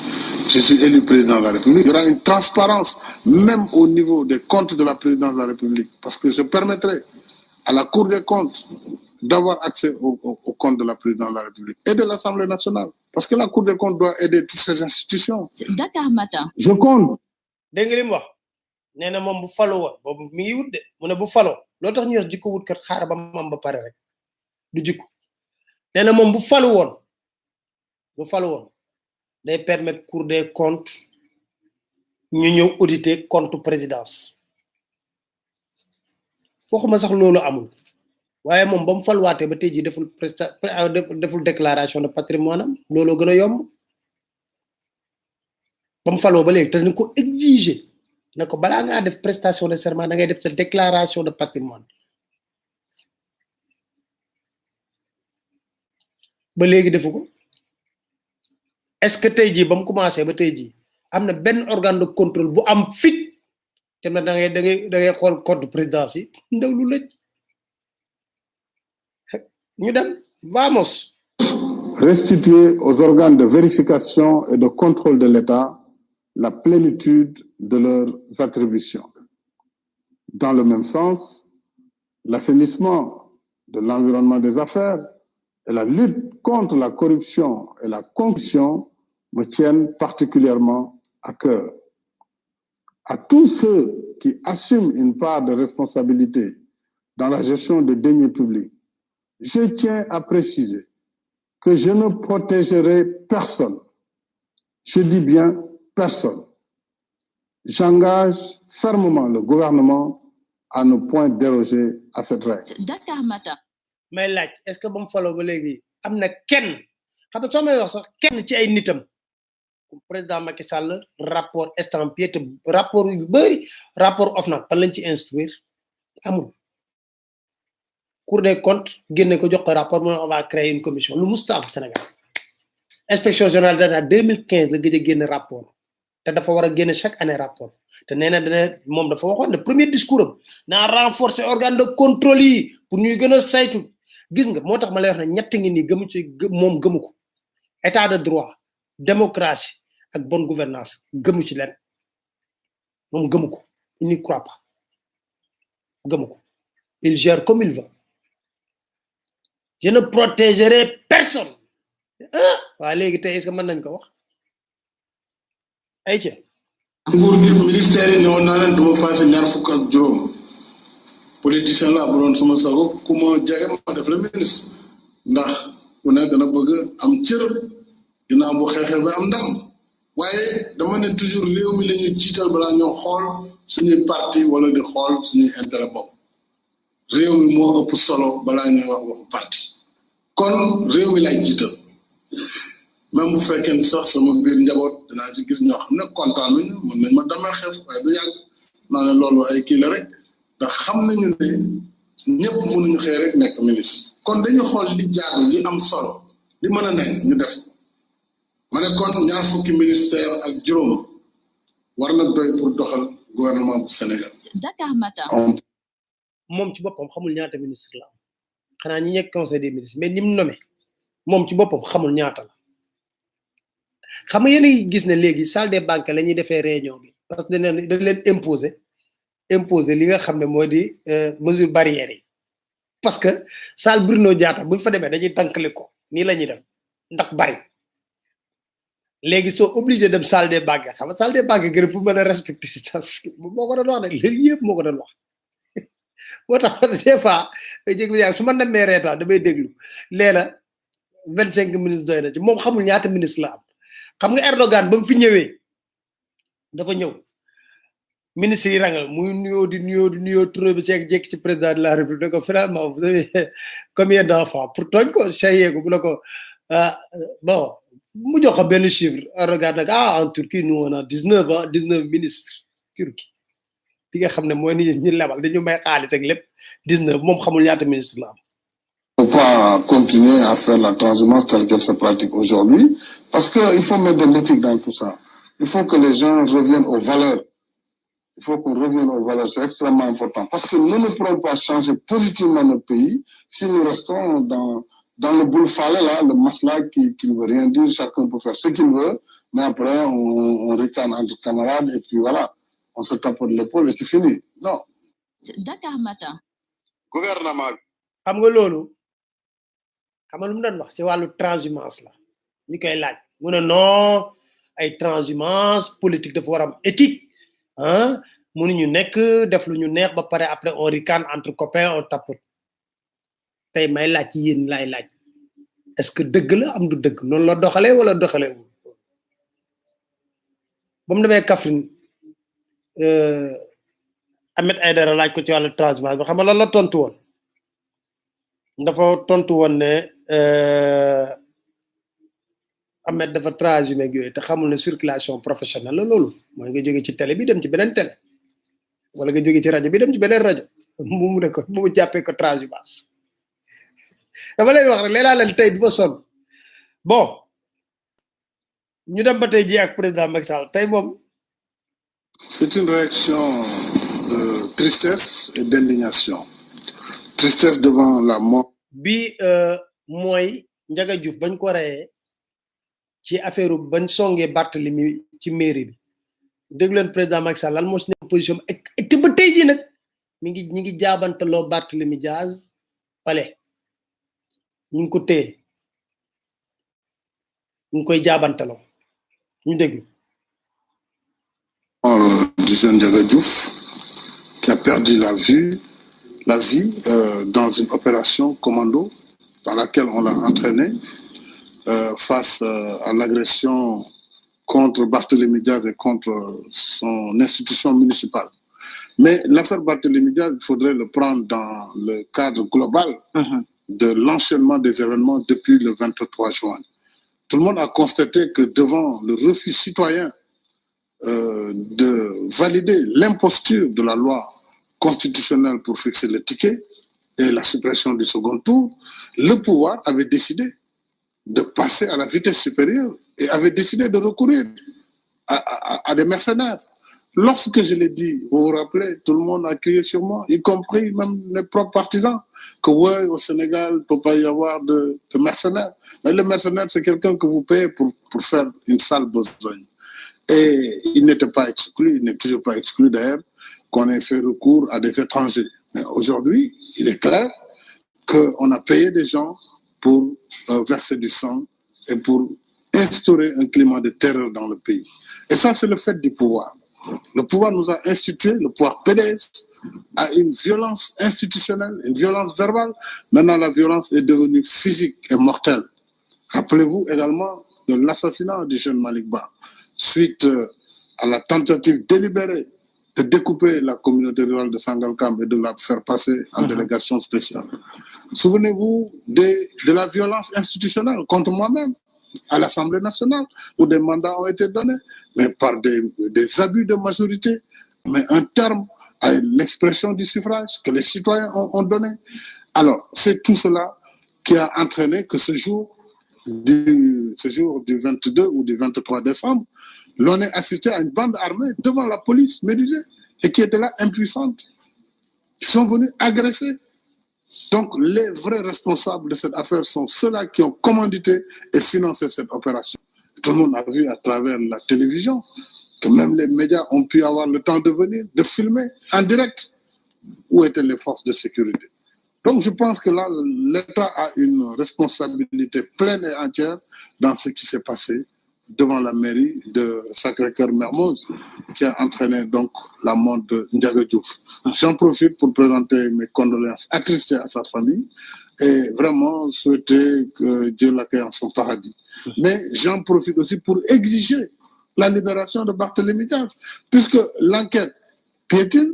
je suis élu président de la République, il y aura une transparence même au niveau des comptes de la présidence de la République, parce que je permettrai à la Cour des comptes d'avoir accès aux comptes de la présidence de la République et de l'Assemblée nationale, parce que la Cour des comptes doit aider toutes ces institutions. Dakar Matin. Je compte. dégg nga li mu wax nee na moom bu faloo woon boobu mi ngi wut de mu ne bu faloo loo tax ñu wax jikko wut kat xaar ba mam ba pare rek du jikko nee na moom bu falu woon day permettre Cour des comptes ñu ñëw auditer compte présidence waxuma sax loolu amul waaye moom ba mu faluwaatee ba tey jii deful déclaration de patrimoine am looloo gën a yomb ba mu faloo ba léegi te ni ko exiger na ko balaa ngaa def prestation de serment da ngay def sa déclaration de patrimoine ba léegi defu ko est-ce que tey jii ba mu commencé ba tey jii am na benn organe de contrôle bu am fit te na da ngay xool code présidence yi ndaw lu lëj ñu dem vamos. Restituer aux organes de vérification et de contrôle de l'État la plénitude de leurs attributions. Dans le même sens, l'assainissement de l'environnement des affaires et la lutte contre la corruption et la corruption me tiennent particulièrement à cœur. À tous ceux qui assument une part de responsabilité dans la gestion des deniers publics, je tiens à préciser que je ne protégerai personne. Je dis bien personne. J'engage fermement le gouvernement à ne point déroger à cette règle. Dakar Matin. may laaj est-ce que ba mu faloo ba léegi am na kenn xam nga soo may wax sax kenn ci ay nitam président Macky Sall rapport estampillé te rapport yu bëri rapport OFNAC fan lañ ci instruire amul Cour des comptes génne ko jox ko rapport mu on va créer une commission lu musta am Sénégal inspection générale d'État 2015 la gëj a génne rapport te dafa war a génne chaque année rapport te nee na dana moom dafa waxoon ne premier discours am naa renforcer organe de contrôle yi pour ñuy gën a saytu gis nga moo tax ma lay wax ne ñett ngi nii gëmu ci moom gëmu ko état de droit démocratie ak bonne gouvernance gëmu ci leen moom gëmu ko il n'y croit pas gëmu ko il gère comme il veut je ne protégerai personne waa léegi tey est-ce que mën nañ ko wax ay ci nguur gi ministère yi ne woon naa leen duma passé ñaar fukk ak juróom politicien la bu doon suma sago ku ma jege ma def la ministre ndax ku ne dana bëgg am cër ginnaaw bu xeexee ba am ndam waaye dama ne toujours réew mi la ñuy jiital balaa ñoo xool suñuy parti wala di xool suñuy intérêt bopp réew mi moo ëpp solo balaa ñuy wax waxu parti kon réew mi lay jiital même bu fekkee ne sax sama biir njaboot dinaa ci gis ñoo xam ne kontaan nañu mën nañ ma damay xeef waaye du yàgg naa ne loolu ay kii la rek ndax xam nañu ne ñëpp mënuñu xëy rek nekk ministre kon dañu xool li jaadu li am solo li mën a nekk ñu def ma ne kon ñaar fukki ministère ak juróom war na doy pour doxal gouvernement bu Sénégal. Dakar Matin. moom ci boppam xamul ñaata ministre la am xanaa ñi nekk conseil des ministres mais ni mu nommé moom ci boppam xamul ñaata la xam nga yéen a ngi gis ne léegi salle des banques la ñuy defee réunion bi parce que dañ leen imposer li nga xam ne moo di mesure barrière yi parce que salle Bruno Diatta buñ fa demee dañuy tànkali ko nii la ñuy def ndax bari léegi soo obligé dem salle des banques xam nga salle des banques gën pour mën a respecter si moo ko doon wax de léegi yëpp moo ko doon wax moo tax des fois jég yaa su ma demee reetaan damay déglu leena 25 ministres doy na ci moom xamul ñaata ministre la am xam nga Erdogan ba mu fi ñëwee dafa ñëw ministre yi rangal muy nuyoo turó bi seeg jékki ci président de la République ko finalement vous avez combien d'enfants pour tooñ ko chayee ko bu la ko bon mu jox ko benn chiffre Erdogan nag en Turquie nous on a 19 ministres Turquie bi nga xam ne mooy ni ñu lebal dañu may xaalis ak lépp 19 moom xamul ñaata ministre la am. On ne peut pas continuer à faire la transhumance telle qu'elle se pratique aujourd'hui, parce qu'il faut mettre de l'éthique dans tout ça. Il faut que les gens reviennent aux valeurs. Il faut qu'on revienne aux valeurs, c'est extrêmement important. Parce que nous ne pourrons pas changer positivement notre pays si nous restons dans le boule-falais, là, le masla qui ne veut rien dire, chacun peut faire ce qu'il veut, mais après on ricane entre camarades et puis voilà, on se tape de l'épaule et c'est fini. Non. Dakar Matin. Gouvernement. xam nga loolu xam nga lu mu doon wax ci wàllu transhumance la ñu koy laaj mu ne non ay transhumance politique dafa war am éthique ah mënuñu nekk def lu ñu neex ba pare après on ricane entre copains on tapote tey may laaj ci yéen laay laaj est-ce que dëgg la am du dëgg noonu la doxalee wala doxalee wu ba mu demee Kaffrine Ahmed Aïdara laaj ko ci wàllu transhumance bi xam nga lan la tontu woon dafa tontu woon ne Ahmed dafa transhumé ak yooyu te xamul ne circulation professionnelle la loolu mooy nga jóge ci télé bi dem ci beneen télé wala nga jóge ci rajo bi dem ci beneen rajo mu ne ko mu jàppee ko transhumance dama leen wax rek leelaa leen tey bi ma sonn bon ñu dem ba tey ji ak président Macky Sall tey moom. C'est une réaction de tristesse et d'indignation. Tristesse devant la mort. bi mooy Ndiaga Diouf bañ ko reyee ci affaire bañ songee Barthélemy ci mairie bi dégg leen président Macky Sall lan moo si nekk position ak te ba tey ji nag ñi ngi jaabantaloo Barthélemy Diaz palais ñu ngi ko téye ñu ngi koy jaabantaloo ñu déglu. Du jeune Ndiaga Diouf qui a perdu la vie dans une opération commando dans laquelle on l'a entraîné face à l'agression contre Barthélemy Diaz et contre son institution municipale. Mais l'affaire Barthélemy Diaz, il faudrait le prendre dans le cadre global de l'enchaînement des événements depuis le 23 juin. Tout le monde a constaté que devant le refus citoyen de valider l'imposture de la loi constitutionnelle pour fixer le ticket et la suppression du second tour, le pouvoir avait décidé de passer à la vitesse supérieure et avait décidé de recourir à des mercenaires. Lorsque je l'ai dit, vous vous rappelez, tout le monde a crié sur moi, y compris même mes propres partisans, que ouais, au Sénégal, il ne peut pas y avoir de mercenaires. Mais le mercenaire, c'est quelqu'un que vous payez pour faire une sale besogne. Et il n'était pas exclu, il n'est toujours pas exclu d'ailleurs, qu'on ait fait recours à des étrangers. Mais aujourd'hui, il est clair qu'on a payé des gens pour verser du sang et pour instaurer un climat de terreur dans le pays. Et ça, c'est le fait du pouvoir. Le pouvoir nous a institué, le pouvoir PDS, à une violence institutionnelle, une violence verbale. Maintenant, la violence est devenue physique et mortelle. Rappelez-vous également de l'assassinat du jeune Malick Ba, suite à la tentative délibérée de découper la communauté rurale de Sangalkam et de la faire passer en délégation spéciale. Souvenez-vous de la violence institutionnelle contre moi-même à l'Assemblée nationale, où des mandats ont été donnés, mais par des abus de majorité, mais un terme à l'expression du suffrage que les citoyens ont donné. Alors, c'est tout cela qui a entraîné que ce jour du 22 ou du 23 décembre, l'on est assisté à une bande armée devant la police médusée et qui était là impuissante. Ils sont venus agresser. Donc, les vrais responsables de cette affaire sont ceux-là qui ont commandité et financé cette opération. Tout le monde a vu à travers la télévision que même les médias ont pu avoir le temps de venir, de filmer en direct où étaient les forces de sécurité. Donc, je pense que là, l'État a une responsabilité pleine et entière dans ce qui s'est passé devant la mairie de Sacré-Cœur-Mermoz, qui a entraîné donc la mort de Ndiaga Diouf. J'en profite pour présenter mes condoléances attristées à sa famille et vraiment souhaiter que Dieu l'accueille en son paradis. Mais j'en profite aussi pour exiger la libération de Barthélemy Diaz, puisque l'enquête piétine.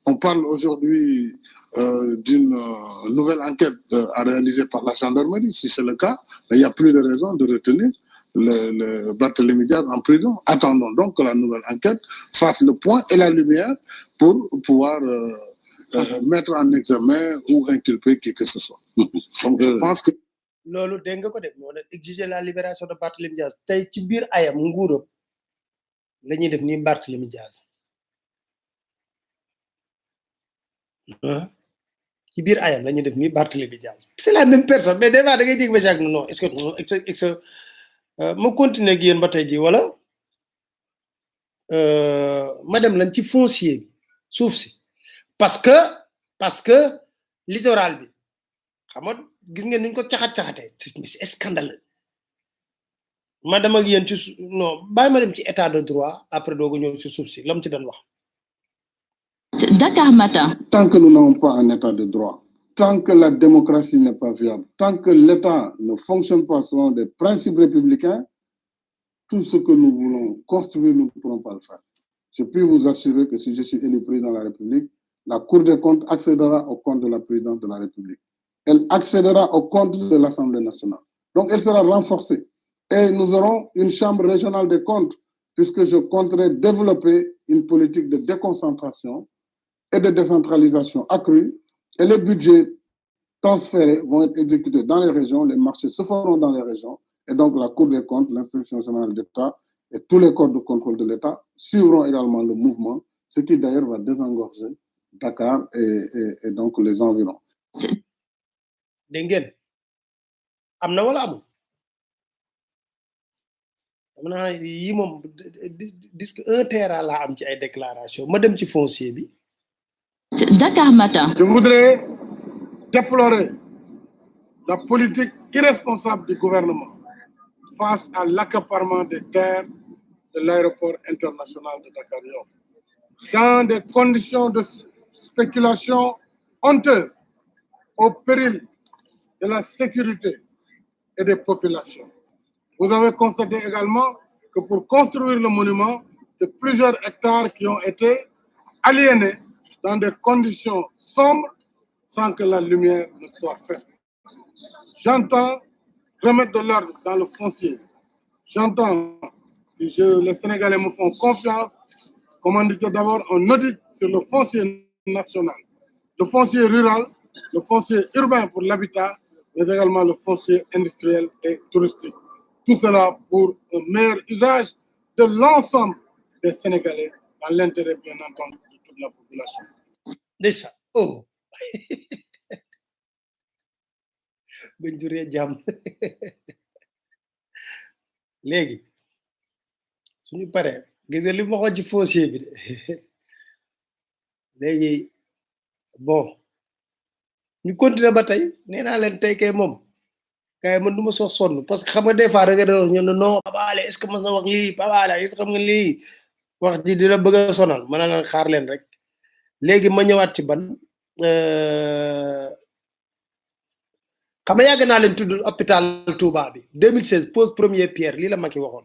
On parle aujourd'hui d'une nouvelle enquête à réaliser par la gendarmerie. Si c'est le cas, il n'y a plus de raison de retenir le Barthélémy Diaz en prison. Attendons donc que la nouvelle enquête fasse le point et la lumière pour pouvoir mettre en examen ou inculper qui que ce soit. Donc je pense que loolu dégg nga ko def moo exiger la libération de Barthélémy Diaz tey ci biir ayam nguuram la ñuy def ni Barthélémy Diaz ci biir ayam la ñuy def ni Barthélémy Diaz c'est la même personne mais des fois da ngay jég ba chaque non est-ce que ma continuer ak yéen ba tey ji wala ma dem lan ci foncier bi suuf si parce que littoral bi xam nga gis ngeen niñ ko caxat-caxatee c'est scandaleux ma dem ak yéen ci non bàyyi ma dem ci état de droit après doogu ñëw ci suuf si lam ci doon wax. Dakar Matin. Tant que nous n'avons pas un état de droit, tant que la démocratie n'est pas viable, tant que l'État ne fonctionne pas selon des principes républicains, tout ce que nous voulons construire, nous ne pourrons pas le faire. Je puis vous assurer que si je suis élu président de la République, la Cour des comptes accédera au compte de la présidence de la République. Elle accédera au compte de l'Assemblée nationale. Donc, elle sera renforcée. Et nous aurons une chambre régionale des comptes, puisque je compterai développer une politique de déconcentration et de décentralisation accrue. Et les budgets transférés vont être exécutés dans les régions, les marchés se feront dans les régions. Et donc, la Cour des comptes, l'Inspection générale d'État et tous les corps de contrôle de l'État suivront également le mouvement, ce qui d'ailleurs va désengorger Dakar et donc les environs. Dégg amna wala amul amna yi mom disque 1 terrain la am ci ay déclaration ma dem ci foncier bi. Dakar Matin. Je voudrais déplorer la politique irresponsable du gouvernement face à l'accaparement des terres de l'aéroport international de Dakar-Yoff dans des conditions de spéculation honteuse au péril de la sécurité et des populations. Vous avez constaté également que pour construire le monument, c'est plusieurs hectares qui ont été aliénés dans des conditions sombres sans que la lumière ne soit faite. J'entends remettre de l'ordre dans le foncier. J'entends, si les Sénégalais me font confiance, commander d'abord un audit sur le foncier national, le foncier rural, le foncier urbain pour l'habitat, mais également le foncier industriel et touristique. Tout cela pour un meilleur usage de l'ensemble des Sénégalais dans l'intérêt, bien entendu, de toute la population. De ça. Oh. Buñ duree jàmm léegi suñu paree gis nga li ma waxoon ci foncier bi de léegi bon ñu continuer ba tey nee naa leen tey kay moom kay man du ma sox sonn parce que xam nga des fois da nga doon ñu ne non Pabaale est-ce que mën na wax lii Pabaale est-ce que xam nga lii wax ji dina bëgg a sonal mën na leen xaar leen rek léegi ma ñëwaat ci ban xam nga yàgg naa leen tudd hôpital Touba bi 2016 pose première pierre lii la Macky waxoon.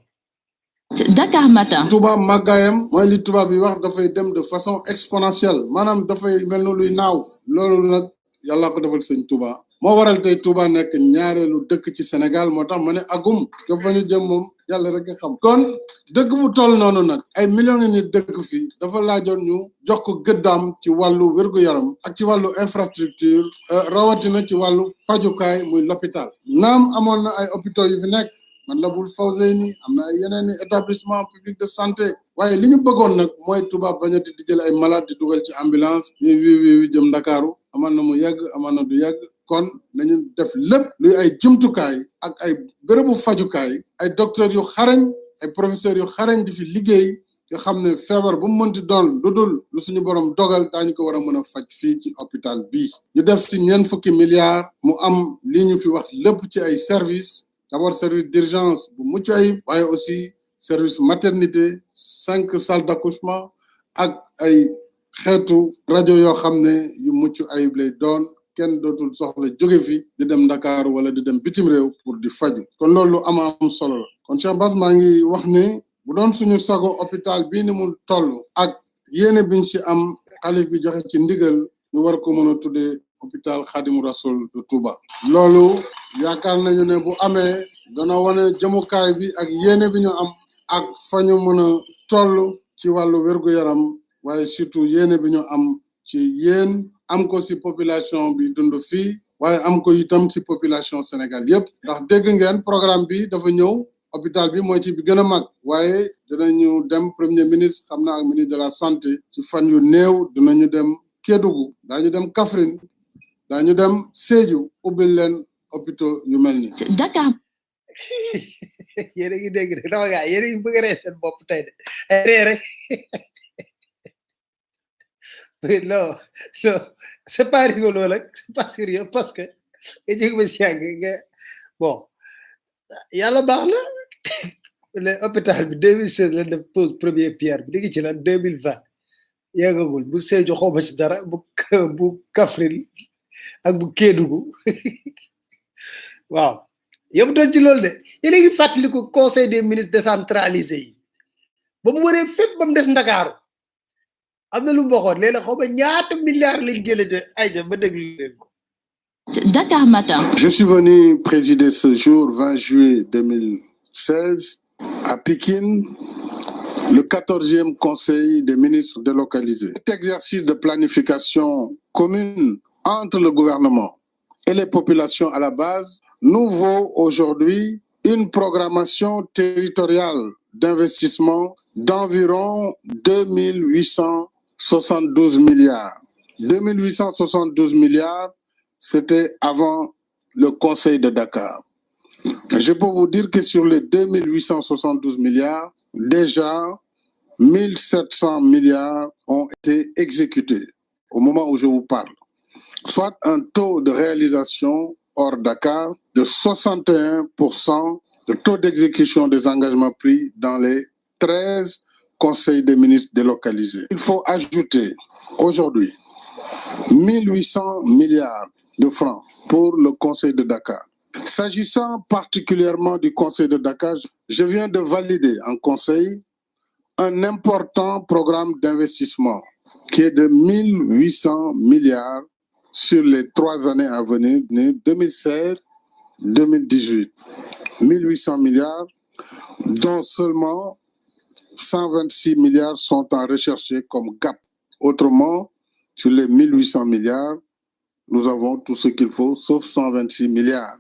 Dakar Matin. Touba màggaayam mooy li Touba bi wax dafay dem de façon exponentielle maanaam dafay mel ni luy naaw loolu nag yàlla ko defal sëñ Touba moo waral tey Touba nekk ñaareelu dëkk ci Sénégal moo tax ma ne agum ko fa ñu jëm moom yàlla rek a xam. kon dëkk bu toll noonu nag ay millions ngi nit dëkk fii dafa laajoon ñu jox ko gëddaam ci wàllu wér-gu-yaram ak ci wàllu infrastructure rawatina ci wàllu pajukaay muy l'hôpital naam amoon na ay hôpitaux yu fi nekk man la bul Fawzeyni am na ay yeneen i établissement public de santé waaye li ñu bëggoon nag mooy Touba bañati di jël ay malade di dugal ci ambulance ñuy wi jëm Ndakaaru aman na mu yàgg aman na du yàgg kon nañu def lépp luy ay jumtukaay ak ay bérébu fajukaay ay docteurs yu xarañ ay professeurs yu xarañ di fi liggéey nga xam ne feebar bu mu mënti doon lu dul lu suñu borom dogal daañu ko war a mën a faj fii ci hôpital bii ñu def si ñeent fukki milliards mu am li ñu fi wax lépp ci ay services d'abord service d'urgence bu mucc ayib waaye aussi service maternité 5 salles d'accouchement ak ay xeetu rajo yoo xam ne yu mucc ayib lay doon kenn dootul soxla jóge fi di dem Dakar wala di dem bitim réew pour di faju kon loolu am solo la kon Cheikh Bass maa ngi wax ni bu doon suñu sago hôpital bii ni mu toll ak yéene biñ ci am xalif bi joxe ci ndigal ñu war ko mën a tuddee hôpital Khadimou Rassoul de Touba loolu yaakaar nañu ne bu amee dana wane jëmukaay bi ak yéene bi ñu am ak fa ñu mën a toll ci wàllu wér-gu-yaram waaye surtout yéene bi ñu am ci yéen am ko ci population bi dund fii waaye am ko itam ci population Sénégal yépp ndax dégg ngeen programme bi dafa ñëw hôpital bi mooy ci bi gën a mag waaye dinañu dem premier ministre xam naa ak ministre de la santé ci fan yu néew dinañu dem Kédougou daañu dem Kaffrine daañu dem Sédhiou ubbil leen hôpitaux yu mel ni Dakar. yéen a ngi dégg rek dama gaa yéen a ngi bëgg a ree seen bopp tey de ay ree rek non non c'est pas rigolo nag c'est pas sérieux parce que nga jég ba si yàgg nga bon yàlla baax na le hôpital bi 2016 la def pose première pierre bi di ngi ci lan 2020 yàggagul bu Sédhiou xawma ci dara bu Kaffrine ak bu Kédougou waaw yëpp doon ci loolu de yéen a ngi fàttaliku conseil des ministres décentralisé yi ba mu waree fépp ba mu des Ndakaaru am na lu mu waxoon léeg-léeg xaw ma ñaata milliards lañ jëlee te ay ja ba déglu leen ko. Dakar Matin. Je suis venu présider ce jour 20 juillet 2016 à Pékin le 14e conseil des ministres délocalisés. Cet exercice de planification commune entre le gouvernement et les populations à la base nous vaut aujourd'hui une programmation territoriale d'investissement d'environ 2872 milliards. 2872 milliards, c'était avant le Conseil de Dakar. Je peux vous dire que sur les 2872 milliards, déjà 1700 milliards ont été exécutés au moment où je vous parle, soit un taux de réalisation hors Dakar de 61% de taux d'exécution des engagements pris dans les 13 conseils des ministres délocalisés. Il faut ajouter aujourd'hui 1800 milliards de francs pour le conseil de Dakar. S'agissant particulièrement du conseil de Dakar, je viens de valider en conseil un important programme d'investissement qui est de 1800 milliards sur les 3 années à venir, 2016-2018. 1800 milliards, dont seulement 126 milliards sont en recherché comme gap. Autrement, sur les 1800 milliards, nous avons tout ce qu'il faut, sauf 126 milliards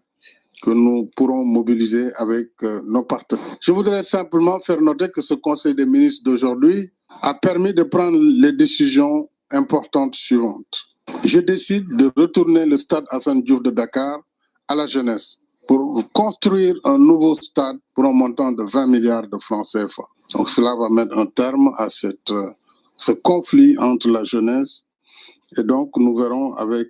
que nous pourrons mobiliser avec nos partenaires. Je voudrais simplement faire noter que ce Conseil des ministres d'aujourd'hui a permis de prendre les décisions importantes suivantes. Je décide de retourner le stade Assane Diouf de Dakar à la jeunesse pour construire un nouveau stade pour un montant de 20 milliards de francs CFA. Donc cela va mettre un terme à ce conflit entre la jeunesse et donc nous verrons avec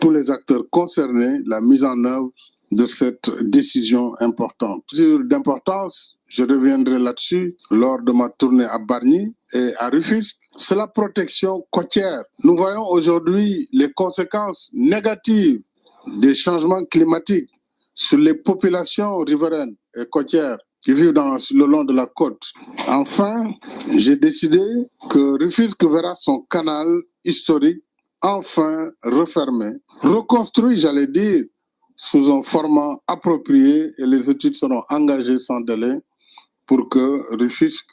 tous les acteurs concernés la mise en œuvre de cette décision importante. D'importance, je reviendrai là-dessus lors de ma tournée à Bargny et à Rufisque. C'est la protection côtière. Nous voyons aujourd'hui les conséquences négatives des changements climatiques sur les populations riveraines et côtières qui vivent le long de la côte. Enfin, j'ai décidé que Rufisque verra son canal historique enfin refermé, reconstruit, j'allais dire, sous un format approprié et les études seront engagées sans délai pour que Rufisque,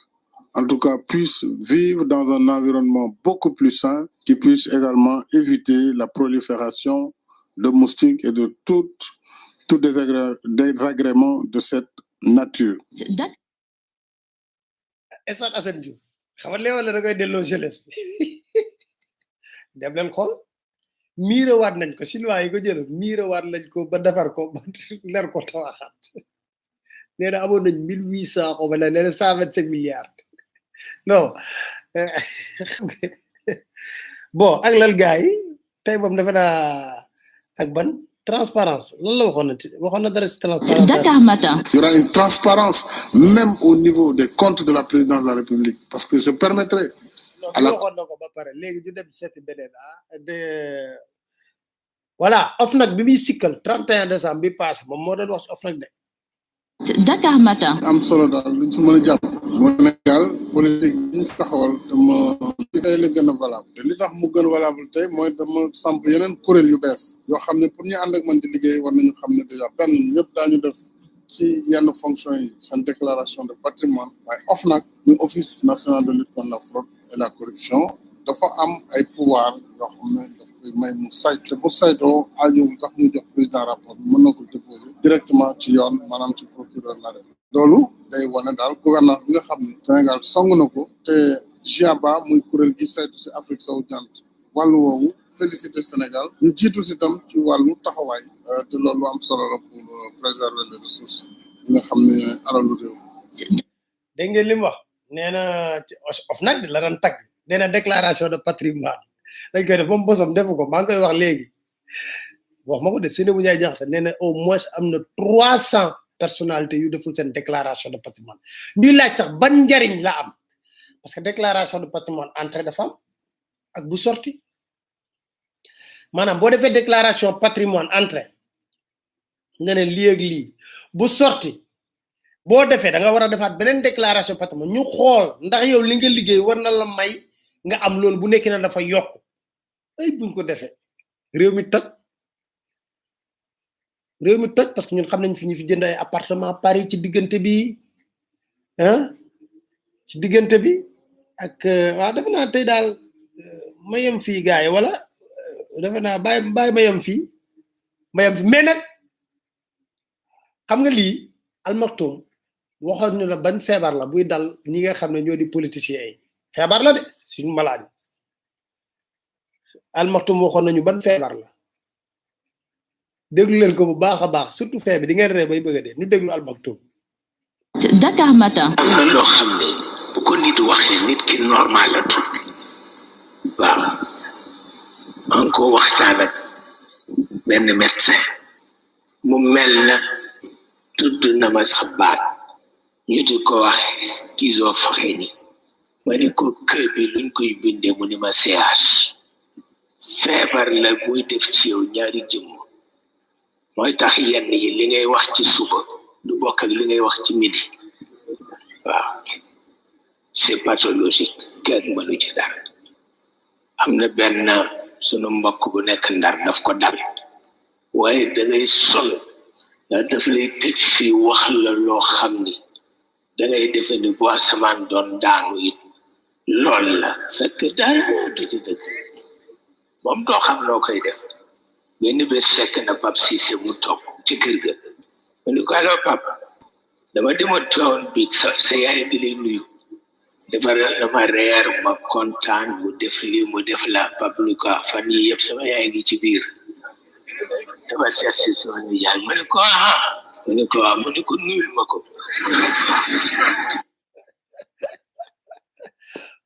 en tout cas, puisse vivre dans un environnement beaucoup plus sain, qui puisse également éviter la prolifération de moustiques et de tout désagrément de cette nature. Stade Assane Diouf xam nga wala da koy delloo jeunesse bi dem leen xool miire waat nañ ko chinois yi ko jëloon miire waat lañ ko ba defar ko ba leer ko tawaxaat nee na amoon nañ 1800 xaw ma nee na 125 milliards non bon ak lal gars yi tey moom defe naa ak ban transparence lan la waxoon na dara ci transparence. Dakar Matin. Il y aura une transparence même au niveau des comptes de la présidence de la République parce que je permettrai à la waxoon na ko ba pare léegi ñu dem seeti beneen de voilà OFNAC bi muy sikkal 31 décembre bi passé moom moo doon wax ci OFNAC de. Dakar Matin. am solo daal luñ ci mën a jàpp mooy Sénégal politique bi ñu taxawal dama tey la gën a valable te li tax mu gën a valable tey mooy dama samp yeneen kuréel yu bees yoo xam ne pour ñu ànd ak man di liggéey war nañu xam ne déjà benn ñëpp daañu def ci yenn fonction yi seen déclaration de patrimoine waaye OFNAC muy office national de lutte contre la fraude et la corruption dafa am ay pouvoir yoo xam ne daf koy may mu saytu te bu saytoo aajowul sax muy jox président rapport mën na ko déposer directement ci yoon maanaam ci procureur la République loolu day wane daal gouvernance bi nga xam ne Sénégal song na ko te GIABA muy kuréel gi saytu si Afrique sowu jant wàllu woowu félicité Sénégal ñu jiitu si tam ci wàllu taxawaay te loolu am solo la pour préserver les ressources yi nga xam ne alalu réew mi. dégg ngeen li mu wax nee na OFNAC la doon tagg nee na déclaration de patrimoine dañ koy def moom bosom defu ko maa ngi koy wax léegi wax ma ko de Seynabou Ndiaye Diakhaté nee na au moins am na 300 personnalités yu deful seen déclaration de patrimoine ñuy laaj sax ban njariñ la am parce que déclaration de patrimoine entrée dafa am ak bu sorti maanaam boo defee déclaration patrimoine entrée nga ne lii ak lii bu sorti boo defee da nga war a defaat beneen déclaration patrimoine ñu xool ndax yow li nga liggéey war na la may nga am loolu bu nekk na dafa yokk ay buñ ko defee réew mi toj parce que ñun xam nañ fi ñu fi jënd ay appartement Paris ci diggante bi ci diggante bi ak waaw defe naa tey daal ma yem fii gars yi wala defe naa bàyyi ma yem fii mais nag xam nga lii Almaktoum waxoon ñu la ban feebar la buy dal ñi nga xam ne ñoo di politiciens yi feebar la de suñu maladie Almaktoum waxoon nañu ban feebar la déglu leen ko bu baax a baax surtout feebar di ngeen ree bay bëgg a dee ñu déglu Almaktoum. Dakar Matin. am na loo xam ne bu ko nit waxee nit ki normal la tudd waaw man ko waxtaan ak benn médecin mu mel na tudd na ma sax baat ñu di ko waxe schizophrénie ma ni ko kër bi luñ koy bindee mu ni ma CH feebar la buy def ci yow ñaari jëmm mooy tax yenn yi li ngay wax ci suba du bokk ak li ngay wax ci midi waaw c'est pathologique kenn mënu ci dara am na benn sunu mbokk bu nekk Ndar daf ko dal waaye da ngay sonn ndax daf lay tëj fii wax la loo xam ni da ngay defe ni bu asamaan doon daanu it lool la fekk dara du ci dëgg moom doo xam noo koy def benn bés fekk na Pape Cissé mu toog ci kër ga mu ni ko allo Pape dama demoon town bi sa yaay ngi lay nuyu defar na ma reer ma kontaan mu def lii mu def la Pape ni ko fan yi yëpp sama yaay ngi ci biir dafa seet si sama nijaay mu ni ko mu ni ko nuyul ma ko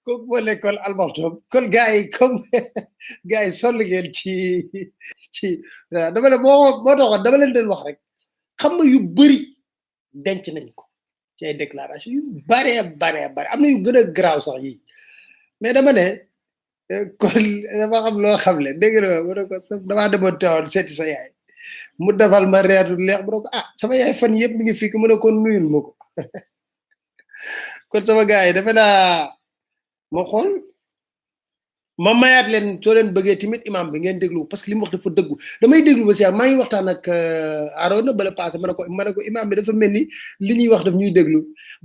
kooku moo nekkoon Almaktoum kon gars yi comme gars yi sonn ngeen ci dama ne moo taxoon dama leen doon wax rek xam nga yu bëri denc nañ ko ci ay déclaration yu bare am na yu gën a garaaw sax yi mais dama ne kon dafa xam loo xam le dégg nga ma ne ko damaa demoon teewoon seeti sa yaay mu defal ma reer du leex mu ne ko sama yaay fan yëpp mi ngi fii mu ne ko nuyul ma ko kon sama gars yi defe naa ma xool ma mayaat leen soo leen bëggee tamit imam bi ngeen déglu parce que li mu wax dafa dëggu damay déglu ba si maa ngi waxtaan ak Arona bala passé ma ne ko imam bi dafa mel ni li ñuy wax daf ñuy déglu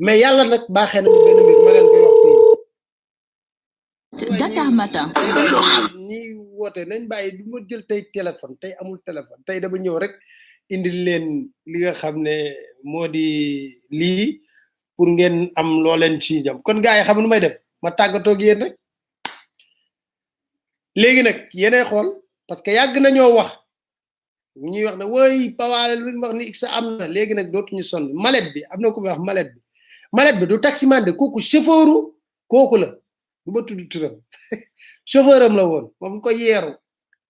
mais yàlla nag baaxee na benn mbir ma leen koy wax fii Dakar Matin. ñi woote nañ bàyyi du ma jël tey téléphone tey amul téléphone tey dama ñëw rek indil leen li nga xam ne moo di lii pour ngeen am loo leen ci jam kon gars yi xam nu may def ma tàggatoo ak yéen rek léegi nag yéenay xool parce que yàgg nañoo wax ñuy wax ne woy pawaale lu ñu wax ni x am na léegi nag dootuñu sonn malet bi am na ko wax malet bi du taximan de kooku chauffeuru kooku la bu ma tudd turam chauffeur am la woon moom ko yeeru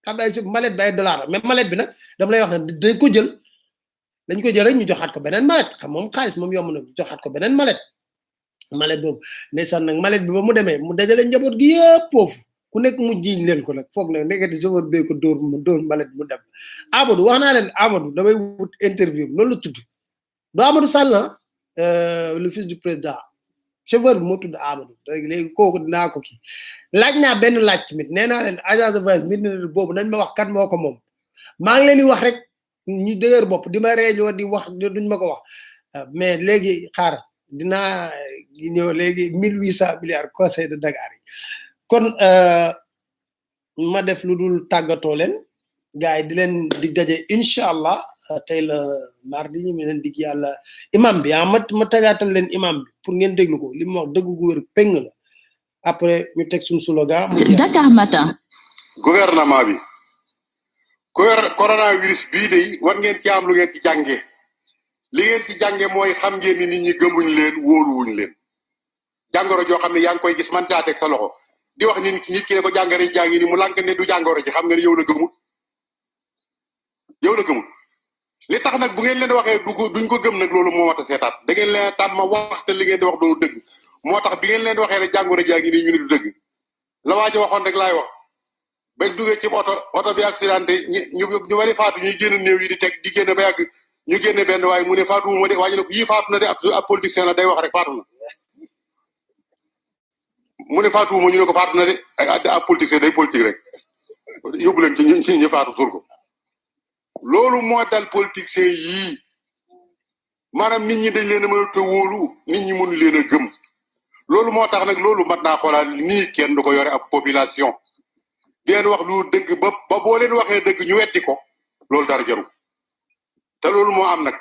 xam naa malet bi ay dollar mais malet bi nag dama lay wax ne dañ ko jël rek ñu joxaat ko beneen malet xam moom xaalis moom yomb na joxaat ko beneen malet boobu ndeysaan nag malet bi ba mu demee mu dajale njaboot gi yëpp foofu ku nekk mu jiiñ leen ko nag foog na nekkati chauffeur bee ko dóor malet mu dem Amadou wax naa leen Amadou damay wut interview loolu la tudd du Amadou Sall le fils du président chauffeur bi moo tudd Amadou léegi kooku dinaa ko kii laaj naa benn laaj tamit nee naa leen agence de voyage mbir na boobu nañ ma wax kan moo ko moom maa ngi leen di wax rek ñu dëgër bopp di ma reeñoo di wax duñ ma ko wax mais léegi xaar dinaa ñëw léegi 1800 milliards conseil de Dakar yi kon ma def lu dul tàggatoo leen gars yi di leen di daje incha allah tey la mardi ñu leen dig yàlla imam bi ma tegaatal leen imam bi pour ngeen déglu ko li mu wax dëgg gu wér péng la après ñu teg suñu slogan Dakar Matin. gouvernement bi coronavirus bii de war ngeen ci am lu ngeen ci jànge li ngeen ci jànge mooy xam ngeen ni nit ñi gëmuñ leen wóoluwuñ leen jàngoro joo xam ne yaa ngi koy gis man caa teg sa loxo di wax ni nit ki ne ko jàngoro yi jàngi ni mu lànk ne du jàngoro ji xam nga ne yow la gëmut li tax nag bu ngeen leen waxee duñ ko gëm nag loolu moo mat a seetaat da ngeen leen tàmm wax te li ngeen di wax doo dëgg moo tax bi ngeen leen waxee ne jàngoro jaa ngi nii ñu ne du dëgg la waaja waxoon rek laay wax ba duggee ci oto bi accidenté ñu bari faatu ñuy génn néew yi di teg di génn ba yàgg ñu génne benn waaye mu ne faatuwuma de waaye ne ko yii faatu na de ab politicien la day wax rek faatu na mu ne faatuwuma ñu ne ko faatu na de ab politicien day politique rek yóbbu leen ci ñi faatu suul ko loolu moo dal politicien yii maanaam nit ñi dañ leen a mën a wóolu nit ñi mënu leen a gëm loolu moo tax nag loolu mat naa xoolaat nii kenn du ko yore ab population ngeen wax lu dëgg ba boo leen waxee dëgg ñu weddi ko loolu dara jaru te loolu moo am nag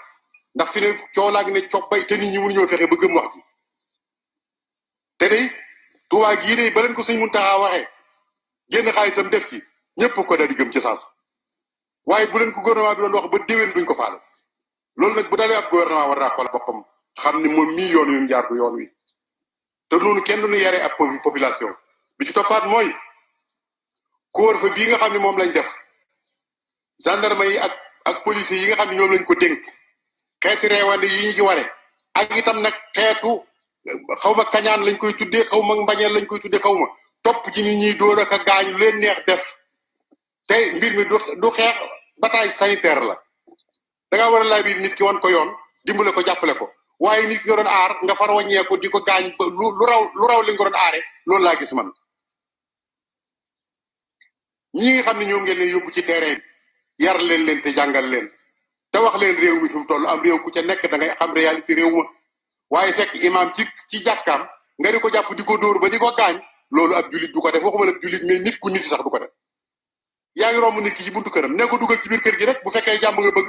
ndax fi ne coolaa gi ne cobbay te nit ñi mënu ñoo fexe ba gëm wax ji te day Tuubaa gii de ba leen ko Sëñ Muntaxa waxee génn xaalisam def ci ñëpp ko daal di gëm ci saas waaye bu leen ko gouvernement bi doon wax ba déwén duñ ko faale loolu nag bu dalee ab gouvernement war naa xool boppam xam ni moom mii yoon wi mu jaar du yoon wi te noonu kenn duñu yare ab population bi ci toppaat mooy couvre-feu bii nga xam ne moom lañ def gendarme yi ak police yi nga xam ne ñoom lañ ko dénk xeeti reewande yi ñu ci ware ak itam nag xeetu xaw ma kañaan lañ koy tuddee xaw ma mbañeel lañ koy tuddee xaw ma topp ci nit ñi dóor ak a gaañu leen neex def te mbir mi du xeex bataille sanitaire la da ngaa war a laaj biir nit ki wan ko yoon dimbale ko jàppale ko waaye nit ki nga doon aar nga far wàññeeku di ko gaañ lu raw li nga doon aare loolu laa gis man ñi nga xam ne ñoom ngeen leen yóbbu ci terrain bi yar leen te jàngal leen te wax leen réew mi fi mu toll am réew ku ca nekk da ngay xam réalité réew ma waaye fekk imam ci jàkkaam nga di ko jàpp di ko dóor ba di ko gaañ loolu ab julit du ko def waxuma la ab julit mais nit ku nit sax du ko def yaa ngi romb nit ki ci buntu këram ne ko dugal ci biir kër gi rek bu fekkee jàmm nga bëgg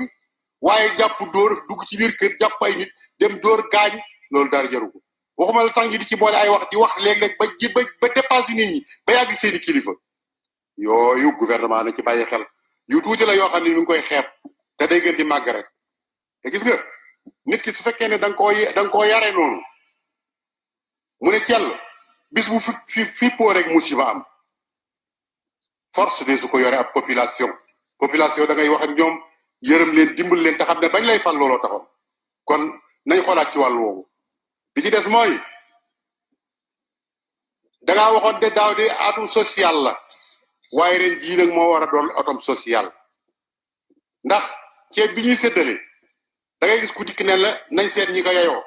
waaye jàpp dóor dugg ci biir kër jàpp ay nit dem dóor gaañ loolu dara jaru ko waxuma la sax ñi di ci boole ay wax di wax léeg-léeg ba dépassé nit ñi ba yàgg seeni kilifa yooyu gouvernement na ci bàyyi xel yu tuuti la yoo xam ne mi ngi koy xeeb te day gën di màgg rek te gis nga nit ki su fekkee ne da nga koo yare noonu mu ne cell bis bu fi poo rek musiba am force de su ko yore ab population da ngay wax ak ñoom yërëm leen dimbal leen te xam ne bañ lay fal looloo taxoon kon nañ xoolaat ci wàllu woowu bi ci des mooy dangaa waxoon de daaw de atum social la waaye ren jii nag moo war a doon atom social ndax ceeb bi ñuy séddale da ngay gis ku dikk ne la nañ seet ñi ko yayoo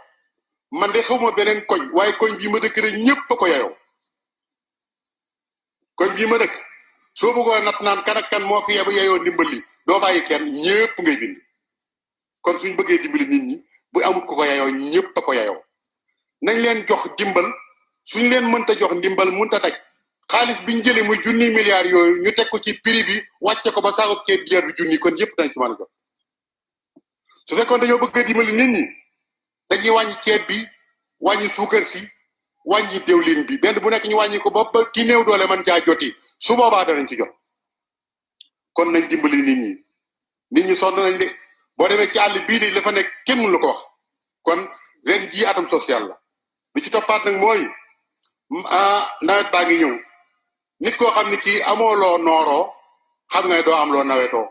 man de xawma beneen koñ waaye koñ bii ma dëkk rek ñëpp a ko yayoo koñ bii ma dëkk soo bëggoo nat naan kan ak kan moo fi yayoo ndimbal li doo bàyyi kenn ñëpp ngay bind kon suñ bëggee dimbali nit ñi bu amut ko yayoo ñëpp a ko yayoo nañ leen jox dimbal suñ leen mënta jox ndimbal mënta daj xaalis biñ jëlee muy 1,000 milliards yooyu ñu teg ko ci prix bi wàcce ko ba saako ceeb jeer bi 1,000 kon yëpp dañ ci mën a jot su fekkoon dañoo bëgg a dimbali nit ñi dañuy wàññi ceeb bi wàññi suukar si wàññi diwlin bi benn bu nekk ñu wàññi ko ba ki néew doole man caa joti su boobaa danañ ci jot kon nañ dimbali nit ñi sonn nañ de boo demee ci àll bii de la fa nekk kenn mënu la ko wax kon ren jii atam social la bi ci toppaat nag mooy nawet baa ngi ñëw nit koo xam ne kii amoo loo nooroo xam nga ne doo am loo nawetoo